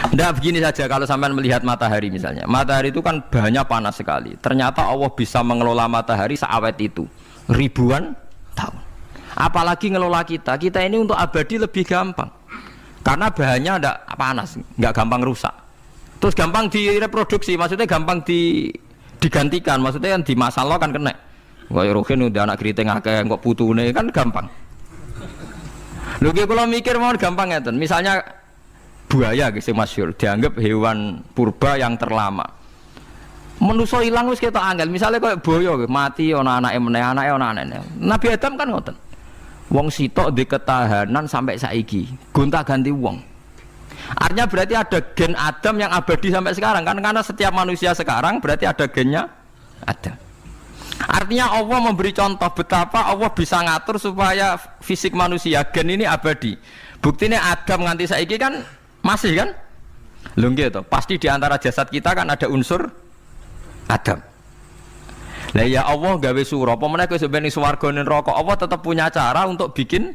Nggak begini saja kalau sampai melihat matahari misalnya. Matahari itu kan banyak panas sekali. Ternyata Allah bisa mengelola matahari seawet itu ribuan tahun. Apalagi ngelola kita. Kita ini untuk abadi lebih gampang. Karena bahannya tidak panas, nggak gampang rusak. Terus gampang direproduksi, maksudnya gampang digantikan. Maksudnya kan di masa lalu kan kena. Kayak Rohin udah anak keriting akeh kok putune kan gampang. Lho kalau mikir mau gampang ya ten. Misalnya buaya guys yang masyhur dianggap hewan purba yang terlama. Manusa ilang wis ketok angel. Misalnya kayak boyo mati ana anake meneh, anake ana anake. Nabi Adam kan ngoten. Wong sitok di ketahanan sampai saiki, gonta-ganti wong. Artinya berarti ada gen Adam yang abadi sampai sekarang kan karena setiap manusia sekarang berarti ada gennya Adam. Artinya Allah memberi contoh betapa Allah bisa ngatur supaya fisik manusia gen ini abadi. Buktinya Adam nganti saiki kan masih kan? Lho nggih to, pasti di antara jasad kita kan ada unsur Adam. Lah ya Allah gawe sura, apa meneh kowe sampeyan ning swarga ning neraka, Allah tetap punya cara untuk bikin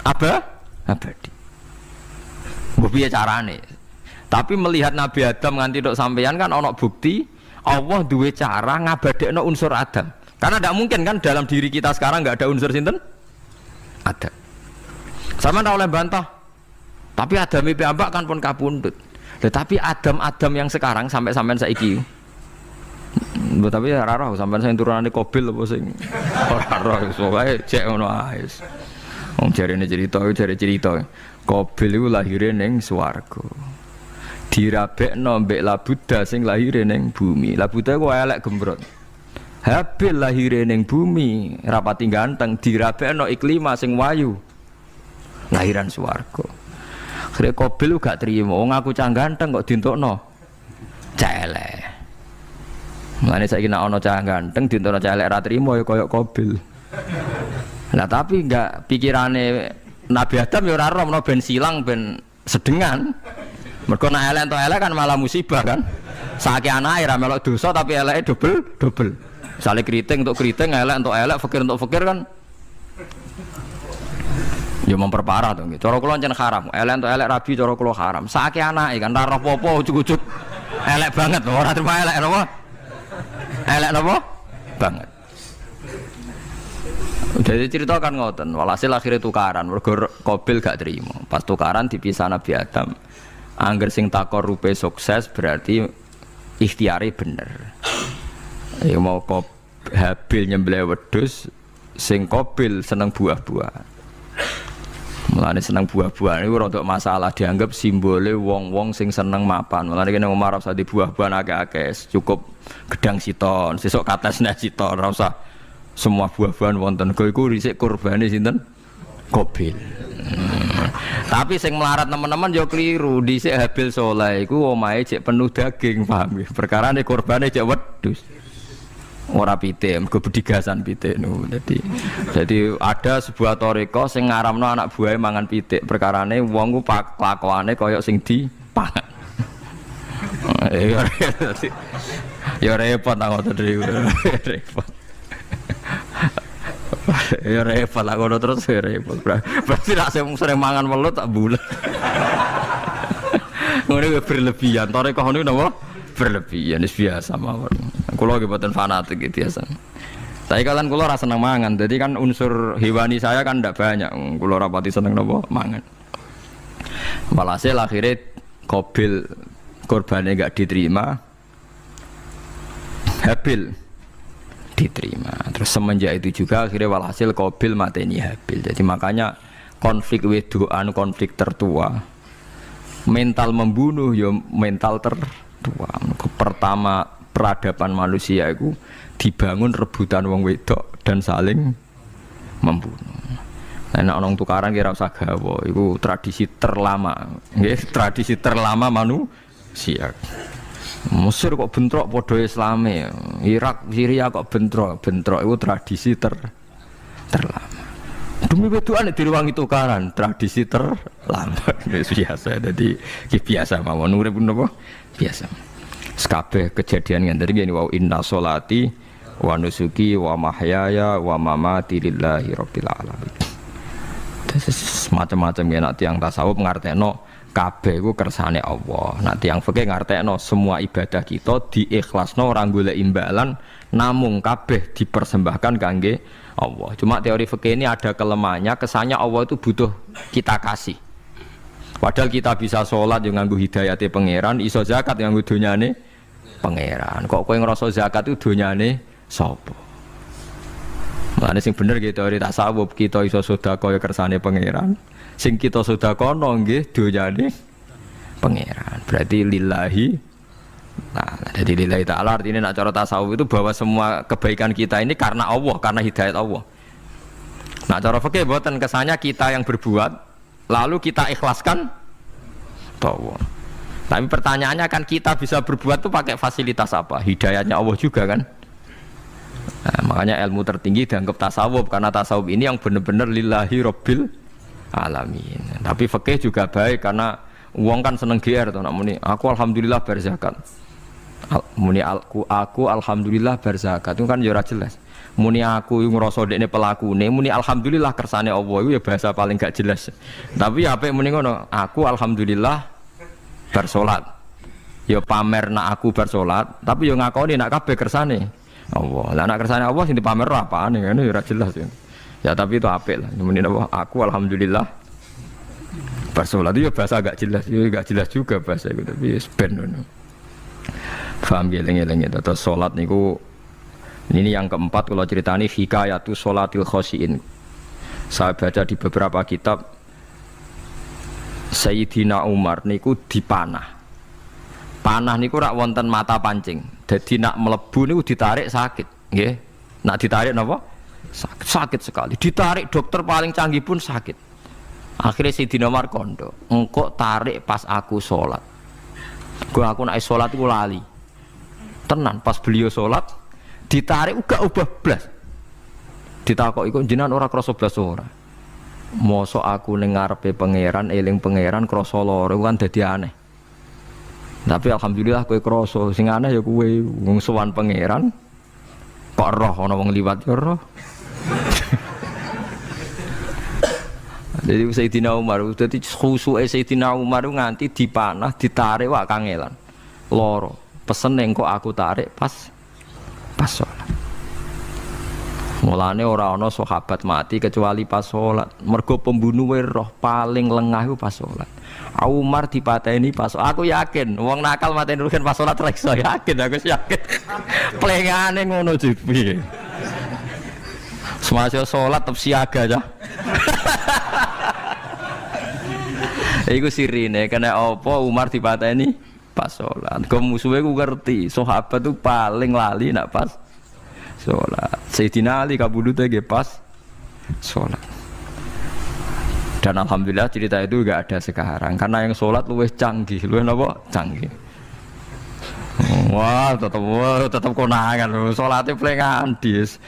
abadi. Mbok piye carane? Tapi melihat Nabi Adam nganti tok sampeyan kan ana bukti Allah duwe cara ngabadekno unsur Adam. Karena tidak mungkin kan dalam diri kita sekarang nggak ada unsur sinten? Adam. Sama ora oleh bantah. Tapi Adam piyambak kan pun kapundhut. Tetapi Adam yang sekarang sampai sampean saiki. Tapi ora roh sampean sing turunane Qabil apa sing ora roh soalé cek ngono ae. Wong jarene cerita. Qabil iku lahire ning swarga. Dirabekno mbek Labuda sing lahire ning bumi. Labuda ku elek gembrot. Habil lahire ning bumi, rapati ganteng dirabekno Iklima sing wayu. Lahiran swarga. Akhire Qabil gak trimo, wong aku cah ganteng kok dintokno celek. Mulane saiki nek ana cah ganteng dintokno celek ra trimo ya koyo Qabil. Nah tapi enggak pikirane Nabi Adam ya ora roh menawa ben silang ben sedengan. Mergo nek elek entuk elek kan malah musibah kan. Saiki anake ra melok dosa tapi eleke dobel. Misale keriting untuk keriting, elek untuk elek, fakir untuk fakir kan. Ya memperparah to nggih. Cara kula pancen haram. Elek untuk elek rabi cara kula haram. Saiki anake kan ora roh apa-apa ujug-ujug. Elek banget lho, ora terima elek napa? Elek napa? Banget. Jadi cerita kan ngoten, walhasil akhirnya tukaran, mergo Qabil gak terima. Pas tukaran dipisah Nabi Adam. Angger sing takorupe sukses berarti ikhtiari bener. Ya mau Habil nyembelih wedhus, sing Qabil seneng buah-buahan. Mulane seneng buah-buahan iku rada masalah dianggap simbole wong-wong sing seneng mapan. Mulane kene Umar ora usah di buah-buahan akeh-akeh, cukup gedang siton, sesuk katesne siton, ora usah semua buah-buahan wonten iku dhisik kurbane sinten? Qabil. Tapi sing melarat teman-teman yo keliru, dhisik Habil saleh iku omahe cek penuh daging, paham ya? Perkarane kurbane cek wedhus. Ora pitik, mergo bedigasan pitik niku. Jadi ada sebuah toriko sing ngaramno anak buahe mangan pitik. Perkarane wong ku kelakuane kaya sing dipangan. Ya repot ta ngoten repot. Ya repot lah ngono terus ya repot. Berarti nek sering mangan welut tak bulet. Ngono berlebihan. Toreko niku napa? Berlebihan wis biasa mawon. Kula nggih boten fanatik iki biasa. Tapi kalian kula ora seneng mangan. Jadi kan unsur hewani saya kan ndak banyak. Kula ora pati seneng napa mangan. Walhasil akhirnya Qabil korbannya enggak diterima. Habil diterima. Terus semenjak itu juga akhirnya walhasil Qabil mateni Habil. Jadi makanya konflik wedoan, konflik tertua, mental membunuh ya mental tertua. Pertama peradaban manusia itu dibangun rebutan wong wedok dan saling membunuh. Nah, orang tukaran kira usah gawa, itu tradisi terlama, tradisi terlama manusia. Mesir kok bentrok podo Islame, Irak, Syria kok bentrok itu tradisi terlama. Demi wedokan diruwangi tukaran, tradisi terlama. Biasa, jadi biasa mawon urip napa? Biasa. Kabeh kejadian ngene iki wa inna sholati wa nusuki wa mahyaya wa mamati lillahi rabbil alamin. Semacam-macam ya nek tiyang tasawuf ngartekno kabeh iku kersane Allah. Nek tiyang fikih ngartekno semua ibadah kita diikhlasno ora golek imbalan namung kabeh dipersembahkan kangge Allah. Cuma teori fikih ini ada kelemahannya, kesannya Allah itu butuh kita kasih. Padahal kita bisa sholat yang nganggo hidayate pangeran, iso zakat yang nganggo donyane pangeran. Kok kowe ngrasa zakat itu donyane sapa? Mulane sing bener gitu teori tasawuf, kita iso sedekah ya kersane pangeran. Sing kita sedekahno nggih donyane pangeran. Berarti lillahi. Nah, jadi lillahi ta'ala artinya nak cara tasawuf itu bahwa semua kebaikan kita ini karena Allah, karena hidayat Allah. Nah, cara fikih mboten kesannya kita yang berbuat lalu kita ikhlaskan Allah. Tapi pertanyaannya kan kita bisa berbuat itu pakai fasilitas apa? Hidayatnya Allah juga kan? Nah, makanya ilmu tertinggi dianggap tasawuf karena tasawuf ini yang benar-benar lillahi rabbil alamin. Tapi fikih juga baik karena uang kan seneng GR tuh, namanya aku alhamdulillah berzakat. Muni aku alhamdulillah berzakat itu kan jora jelas. Muni aku ngrasa dekne pelakune, muni alhamdulillah kersane Allah itu ya bahasa paling gak jelas. Tapi ya apik muni ngono, aku alhamdulillah bersolat. Ya pamer nak aku bersolat, tapi ya ngakoni nak kabeh kersane Allah. Lah nak kersane Allah sing dipamer apane ngene ya ora jelas ya. Ya tapi itu apik lah. Muni apa? Aku alhamdulillah bersolat itu ya bahasa gak jelas, ya gak jelas juga bahasa itu tapi ben ngono. Paham geleng-geleng itu. Terus salat niku ini yang keempat kalau ceritani hikayatu sholatil khosyin. Saya baca di beberapa kitab Sayyidina Umar niku dipanah. Panah niku rak wonten mata pancing. Jadi nak melebu niku ditarik sakit, nggih. Nak ditarik napa? Sakit sekali. Ditarik dokter paling canggih pun sakit. Akhirnya Sayyidina Umar kondo, engkau tarik pas aku sholat. Aku nak sholat iku lali. Tenan pas beliau sholat ditarik uga ubah blas. Ditakoki kok jenengan ora krasa blas ora. Mosok aku ning ngarepe pangeran eling pangeran krasa lara kan dadi aneh. Tapi alhamdulillah kowe krasa sing aneh ya kowe wong sowan pangeran kok roh ana wong liwat ya roh. Jadi Sayyidina Umar dadi khusuke Sayyidina Umar nganti dipanah ditarik wak kangelan. Lara. Pesen ning kok aku tarik pas salat. Mulane ora ana sahabat mati kecuali pas salat. Mergo pembunuhe roh paling lengah iku pas salat. Umar dipateni pas aku yakin wong nakal mateni rugen pas salat ra iso yakin aku yakin. Plengane ngono piye. Semasa salat tetep siaga aja. Iku sirine kena apa Umar dipateni pas salat. Kok musuhe ku ngerti sahabat tuh paling lali nak pas sholat. Sayyidina Ali kabudutnya nggih pas sholat. Dan alhamdulillah cerita itu enggak ada sekarang karena yang sholat luwih canggih, luwih napa? Canggih. Wah, tetap konangan lho. Sholatnya plengan dis.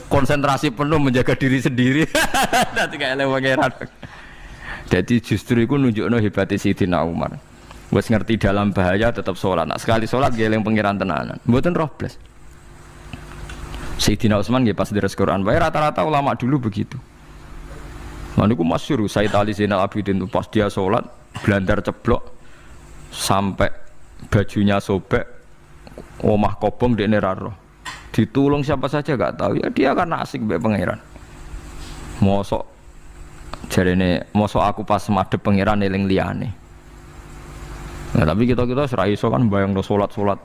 Konsentrasi penuh menjaga diri sendiri. Dadi gak eleh pangeran. Jadi justru itu nunjukno hebatnya Sayyidina Umar. Wes ngerti dalam bahaya tetap sholat. Nah, sekali sholat geleng pangeran tenanan. Mboten roh blas. Sayyidina Utsman nggih pas deres Quran wae rata-rata ulama dulu begitu. Maniku masyhur Sayyid Ali Zainal Abidin pas dia salat blandar ceblok sampai bajunya sobek omah kobong dekne ra roh. Ditulung siapa saja enggak tahu ya dia karena asik mbek pangeran. Mosok jarene mosok aku pas madhep pangeran eling liyane. Nah, tapi kita ora iso kan bayangno salat-salat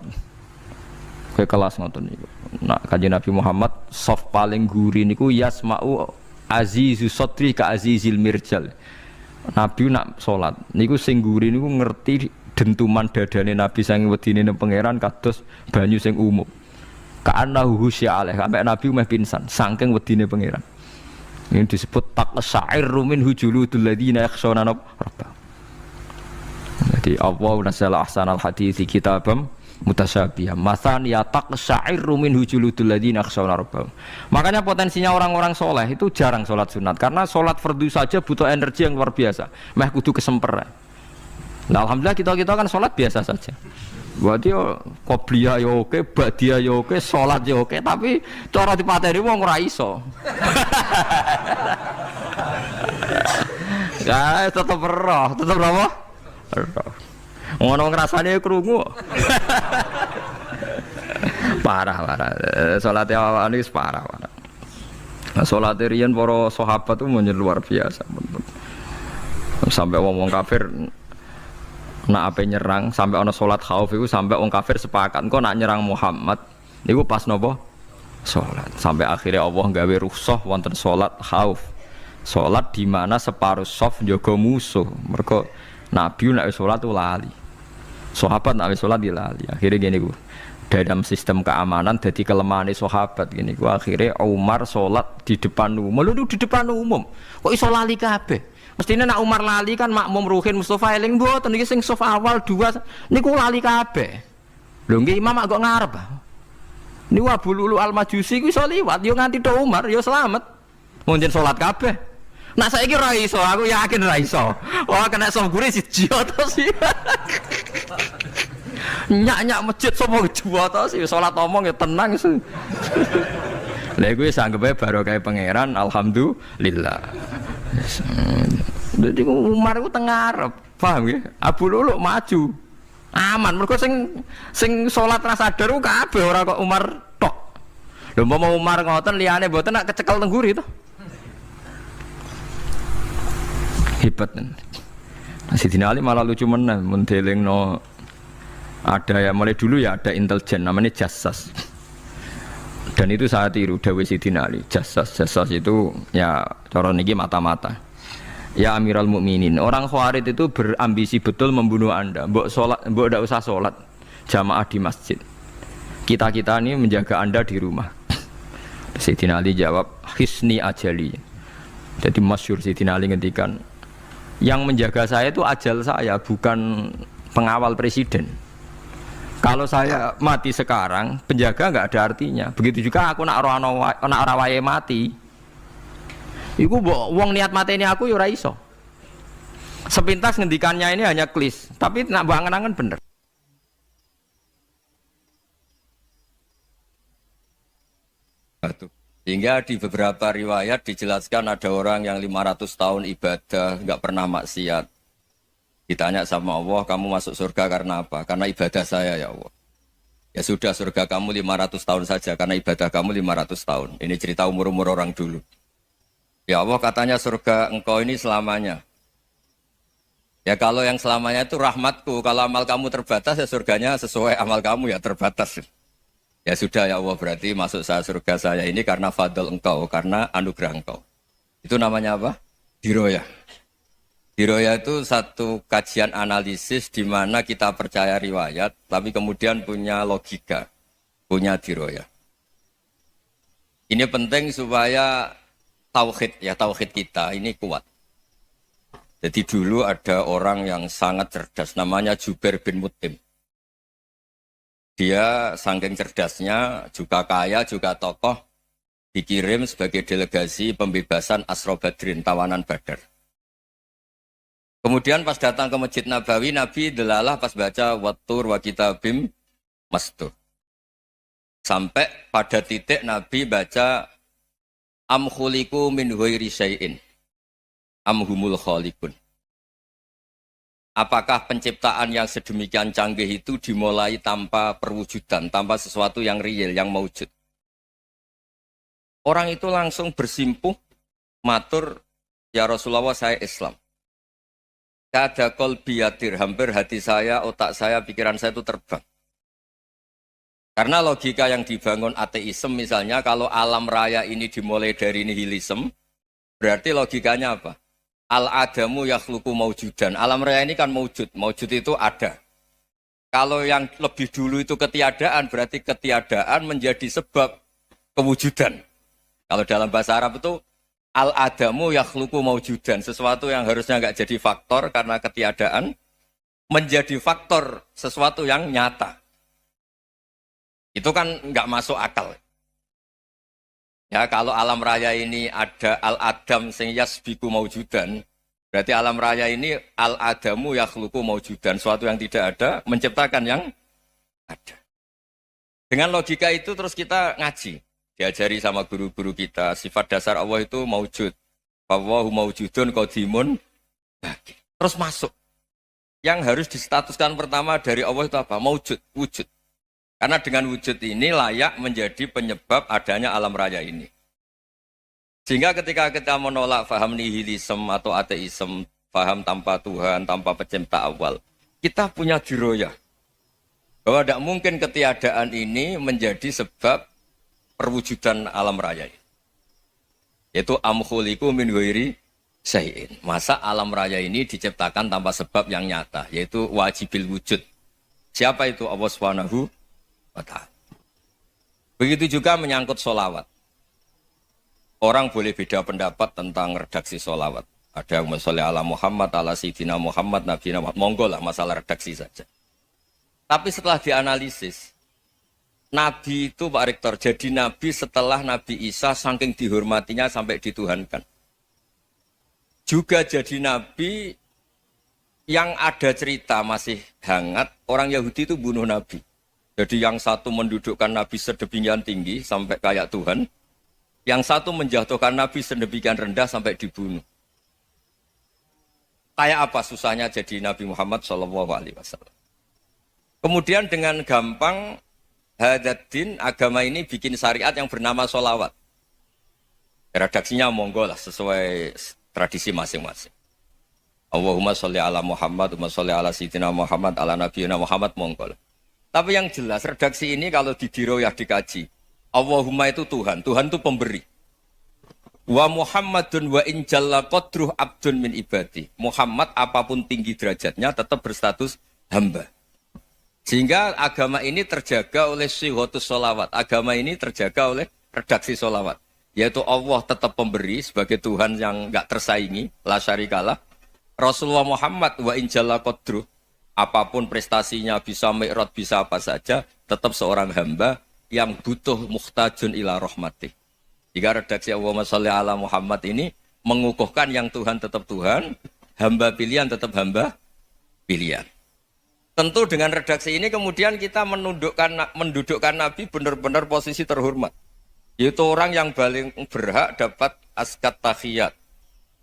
ke kelas ngoten niku. Nak Kanjeng Nabi Muhammad soft paling guri niku yasma'u azizu sotri ka azizil mirjal. Nabi nak salat niku sing guri niku ngerti dentuman dadane Nabi saking wedine pangeran kados banyu sing umum. Ka'annahu husya alaih sampai Nabi meh pingsan saking wedine pangeran. Ini disebut taqsa'irru min hujuludul ladzina yakhshawna rabbahum. Jadi Allah nazzala ahsanal hadithi kitabam mutasyabihah masan ya taqsa'irru min hujuludul ladzina yakhshawna rabbahum. Makanya potensinya orang-orang soleh itu jarang sholat sunat karena sholat fardu saja butuh energi yang luar biasa. Meh kudu kesemper. Nah, alhamdulillah kita kan sholat biasa saja. Berarti qobliyah ya oke, ba'diyah ya oke, sholat ya oke, tapi cara dipateni wong ora iso. Ya tetep roh, tetep apa? Ngono ngrasane krungu. Parah. Salate awake wis parah. Nah, salate riyen para sahabat itu menjadi luar biasa. Sampai wong kafir nak ape nyerang sampai ana salat khauf iku sampai wong kafir sepakat engko nak nyerang Muhammad niku pas napa? Salat. Sampai akhirnya Allah gawe rukhsah wonten salat khauf. Salat di mana separuh shaf njaga musuh. Mergo Nabi nek salat lali. Sahabat nek salat lali. Akhire ngene iku. Dalam sistem keamanan dadi kelemahane sahabat ngene iku akhire Umar salat di depan umum. Lho di depan umum. Kok iso lali kabeh? Mestine nak Umar lali kan makmum Ruhin Mustofa eling mboten iki sing saf awal dua niku lali kabeh. Lho nggih imam kok ngarep. Niku Abu Lulu Al-Majusi ku iso liwat yo nganti tok Umar yo selamat. Mungkin salat kabeh. Nak saiki ora iso, aku yakin ora iso. Wah kena sambure siji to sih. Nyak-nyak masjid sapa juwa to sih salat omong ya tenang sih. Lha iku wis anggepe barokah pangeran alhamdulillah. Jadi Umar itu tengah Arab, paham ya? Abu Lulu maju, aman. Mereka sing sholat rasa sadar kabeh ora kok Umar tok. Lho mau Umar ngoten liyane mboten nak kecekel tengguri to. Hebat. Sayyidina Ali malah lucu menan mun delingno ada ya mulai dulu ya ada intelijen namanya Jassas. Dan itu saya tiru dawuh Sayyidina Ali. Jassas itu ya cara niki mata-mata. Ya Amirul Mukminin, orang Khawarij itu berambisi betul membunuh Anda. Mbok ndak usah sholat jamaah di masjid. Kita ini menjaga Anda di rumah. Sayyidina Ali jawab, "Hisni ajali." Jadi masyhur Sayyidina Ali ngendikan, yang menjaga saya itu ajal saya, bukan pengawal presiden. Kalau saya mati sekarang, penjaga enggak ada artinya. Begitu juga aku nak ora wae mati. Iku wong niat mateni aku ya ora iso. Sepintas ngendikannya ini hanya klis, tapi nak mbok angen-angen bener. Sehingga di beberapa riwayat dijelaskan ada orang yang 500 tahun ibadah, nggak pernah maksiat. Ditanya sama Allah, kamu masuk surga karena apa? Karena ibadah saya ya Allah. Ya sudah, surga kamu 500 tahun saja, karena ibadah kamu 500 tahun. Ini cerita umur-umur orang dulu. Ya Allah, katanya surga engkau ini selamanya. Ya kalau yang selamanya itu rahmatku, kalau amal kamu terbatas ya surganya sesuai amal kamu ya terbatas. Ya sudah ya Allah, berarti masuk saya surga saya ini karena fadl engkau, karena anugerah engkau. Itu namanya apa? Diroyah. Diroyah itu satu kajian analisis di mana kita percaya riwayat, tapi kemudian punya logika, punya diroyah. Ini penting supaya tauhid kita ini kuat. Jadi dulu ada orang yang sangat cerdas, namanya Jubair bin Mut'im. Dia saking cerdasnya, juga kaya, juga tokoh, dikirim sebagai delegasi pembebasan Asra Badrin, tawanan Badar. Kemudian pas datang ke Masjid Nabawi, Nabi delalah pas baca Wattur wa kitabim mastur. Sampai pada titik Nabi baca Am khuliku min ghairi syai'in am humul khaliqun. Apakah penciptaan yang sedemikian canggih itu dimulai tanpa perwujudan, tanpa sesuatu yang real, yang maujud? Orang itu langsung bersimpuh, matur, ya Rasulullah saya Islam. Kada qalbi yatir, hampir hati saya, otak saya, pikiran saya itu terbang. Karena logika yang dibangun ateisme misalnya, kalau alam raya ini dimulai dari nihilisme, berarti logikanya apa? Al-adamu yakhluqu maujudan. Alam raya ini kan maujud. Maujud itu ada. Kalau yang lebih dulu itu ketiadaan, berarti ketiadaan menjadi sebab kewujudan. Kalau dalam bahasa Arab itu al-adamu yakhluqu maujudan. Sesuatu yang harusnya nggak jadi faktor karena ketiadaan, menjadi faktor sesuatu yang nyata. Itu kan nggak masuk akal. Ya, kalau alam raya ini ada al-adam sing yasbiku maujudan, berarti alam raya ini al-adamu yakhluqu maujudan, suatu yang tidak ada menciptakan yang ada. Dengan logika itu terus kita ngaji, diajari sama guru-guru kita, sifat dasar Allah itu maujud. Wallahu maujudun qadimun. Terus masuk. Yang harus distatuskan pertama dari Allah itu apa? Maujud, wujud. Karena dengan wujud ini layak menjadi penyebab adanya alam raya ini. Sehingga ketika kita menolak faham nihilisme atau ateisme, faham tanpa Tuhan, tanpa pencipta awal, kita punya diroyah. Bahwa tidak mungkin ketiadaan ini menjadi sebab perwujudan alam raya ini. Yaitu amkhuliku min ghairi syai'in. Masa alam raya ini diciptakan tanpa sebab yang nyata, yaitu wajibil wujud. Siapa itu? Allah Subhanahu wa ta'ala. Begitu juga menyangkut sholawat. Orang boleh beda pendapat tentang redaksi sholawat. Ada yang sholli ala Muhammad, ala Sayyidina Muhammad, Nabi Muhammad. Monggo lah, masalah redaksi saja. Tapi setelah dianalisis, Nabi itu Pak Rektor, jadi Nabi setelah Nabi Isa saking dihormatinya sampai dituhankan. Juga jadi Nabi yang ada cerita masih hangat, orang Yahudi itu bunuh Nabi. Jadi yang satu mendudukkan Nabi sedemikian tinggi sampai kayak Tuhan, yang satu menjatuhkan Nabi sedemikian rendah sampai dibunuh. Kayak apa susahnya jadi Nabi Muhammad SAW. Kemudian dengan gampang Hadaddin agama ini bikin syariat yang bernama sholawat. Redaksinya monggo lah sesuai tradisi masing-masing. Allahumma sholli ala Muhammad, Allahumma sholli ala Sayyidina Muhammad, ala Nabiyina Muhammad, monggo lah. Tapi yang jelas redaksi ini kalau didiroyah dikaji, Allahumma itu Tuhan, Tuhan itu pemberi. Wa Muhammadun wa in jalla qadruh abdun min ibadi. Muhammad apapun tinggi derajatnya tetap berstatus hamba. Sehingga agama ini terjaga oleh syihotus sholawat. Agama ini terjaga oleh redaksi sholawat. Yaitu Allah tetap pemberi sebagai Tuhan yang enggak tersaingi, la syarikalah. Rasulullah Muhammad wa in jalla qadruh, apapun prestasinya, bisa mi'raj, bisa apa saja, tetap seorang hamba yang butuh muhtajun ila rahmatih. Jika redaksi Allahumma sholli ala Muhammad ini mengukuhkan yang Tuhan tetap Tuhan, hamba pilihan tetap hamba pilihan. Tentu dengan redaksi ini kemudian kita mendudukkan Nabi benar-benar posisi terhormat. Yaitu orang yang paling berhak dapat askat tahiyat,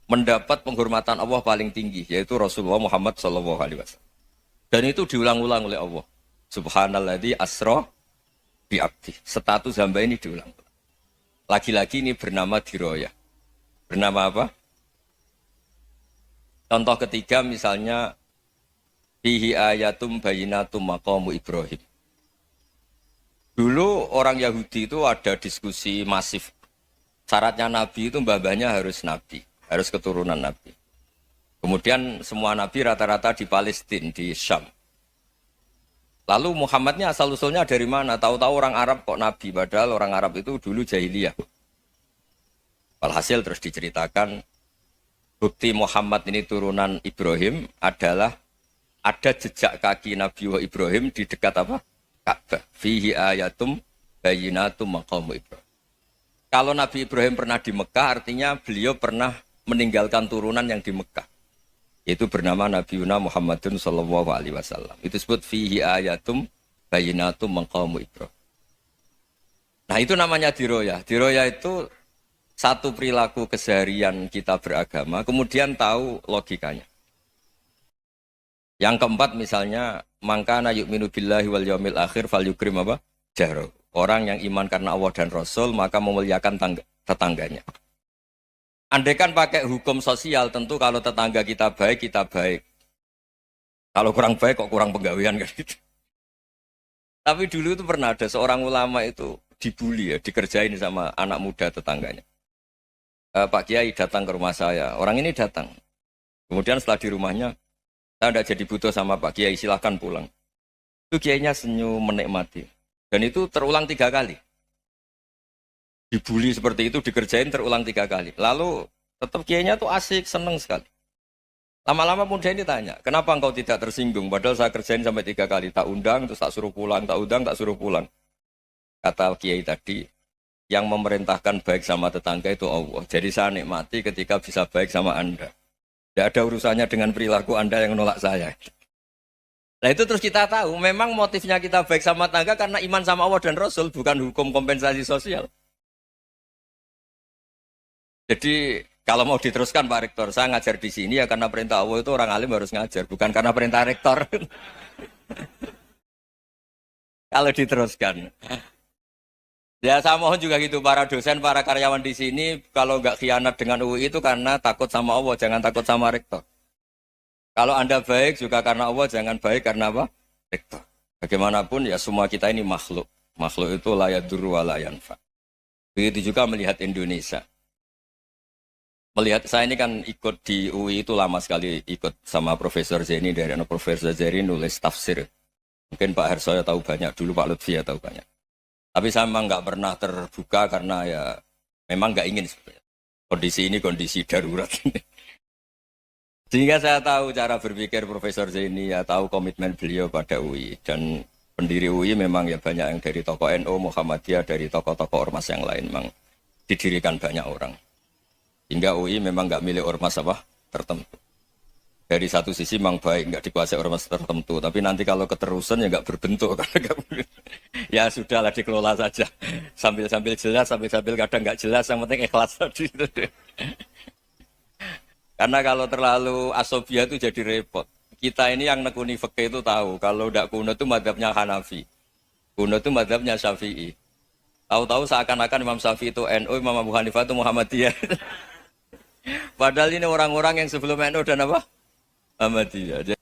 mendapat penghormatan Allah paling tinggi, yaitu Rasulullah Muhammad SAW. Dan itu diulang-ulang oleh Allah. Subhanalladzi asra bi'abdi. Status hamba ini diulang. Lagi-lagi ini bernama diroyah. Bernama apa? Contoh ketiga misalnya fihi ayatum bayinatum maqamu Ibrahim. Dulu orang Yahudi itu ada diskusi masif. Syaratnya Nabi itu mbah-mbahnya harus Nabi. Harus keturunan Nabi. Kemudian semua Nabi rata-rata di Palestina, di Syam. Lalu Muhammadnya asal-usulnya dari mana? Tahu-tahu orang Arab kok Nabi. Padahal orang Arab itu dulu jahiliyah. Walhasil terus diceritakan bukti Muhammad ini turunan Ibrahim adalah ada jejak kaki Nabi Ibrahim di dekat apa? Ka'bah. Fihi ayatum bayinatum maqamu Ibrahim. Kalau Nabi Ibrahim pernah di Mekah, artinya beliau pernah meninggalkan turunan yang di Mekah. Itu bernama Nabi Muhammadun sallallahu alaihi wasallam. Itu disebut fihi ayatum bayinatum maqamu Ibrahim. Nah, itu namanya diroyah. Diroyah itu satu perilaku keseharian kita beragama, kemudian tahu logikanya. Yang keempat misalnya, mangkana yu'minu billahi wal yaumil akhir falyukrim apa? Jaro. Orang yang iman karena Allah dan Rasul, maka memuliakan tetangganya. Andaikan pakai hukum sosial, tentu kalau tetangga kita baik, kita baik. Kalau kurang baik, kok kurang penggawean kan gitu. Tapi dulu itu pernah ada seorang ulama itu dibully ya, dikerjain sama anak muda tetangganya. Pak Kiai datang ke rumah saya, orang ini datang. Kemudian setelah di rumahnya, saya tidak jadi butuh sama Pak Kiai, silahkan pulang. Itu Kiainya senyum menikmati. Dan itu terulang 3 kali. Dibully seperti itu, dikerjain terulang 3 kali. Lalu tetap Kiainya tuh asik, seneng sekali. Lama-lama pun dia ini tanya, kenapa engkau tidak tersinggung? Padahal saya kerjain sampai 3 kali. Tak undang, terus tak suruh pulang, tak undang, tak suruh pulang. Kata Kiai tadi, yang memerintahkan baik sama tetangga itu Allah. Jadi saya nikmati ketika bisa baik sama Anda. Tidak ada urusannya dengan perilaku Anda yang menolak saya. Nah itu terus kita tahu, memang motifnya kita baik sama tetangga karena iman sama Allah dan Rasul, bukan hukum kompensasi sosial. Jadi kalau mau diteruskan Pak Rektor, saya ngajar di sini ya karena perintah Allah itu orang alim harus ngajar, bukan karena perintah Rektor. Kalau diteruskan. Ya saya mohon juga gitu, para dosen, para karyawan di sini, kalau nggak khianat dengan UI itu karena takut sama Allah, jangan takut sama Rektor. Kalau Anda baik juga karena Allah, jangan baik karena apa? Rektor. Bagaimanapun ya semua kita ini makhluk. Makhluk itu la yadurru wa la yanfa. Begitu juga melihat Indonesia. Melihat saya ini kan ikut di UI itu lama sekali, ikut sama Profesor Zeni, dari Profesor Zeni nulis tafsir. Mungkin Pak Hersoyo tahu banyak, dulu Pak Lutfi ya tahu banyak. Tapi saya memang nggak pernah terbuka karena ya memang nggak ingin sebenarnya. Kondisi ini kondisi darurat ini. Sehingga saya tahu cara berpikir Profesor Zeni, ya tahu komitmen beliau pada UI. Dan pendiri UI memang ya banyak yang dari tokoh NU, Muhammadiyah, dari tokoh-tokoh ormas yang lain memang didirikan banyak orang. Hingga UI memang nggak milik ormas apa tertentu. Dari satu sisi memang baik, nggak dikuasai ormas tertentu. Tapi nanti kalau keterusan ya nggak berbentuk. Ya sudahlah dikelola saja. Sambil-sambil jelas, sambil-sambil kadang nggak jelas. Yang penting ikhlas tadi. Karena kalau terlalu asobia itu jadi repot. Kita ini yang nekuni fikih itu tahu. Kalau tidak kuno itu madhabnya Hanafi. Kuno itu madhabnya Syafi'i. Tahu-tahu seakan-akan Imam Syafi'i itu NU, Imam Abu Hanifah itu Muhammadiyah. Padahal ini orang-orang yang sebelum NU dan apa? Muhammadiyah.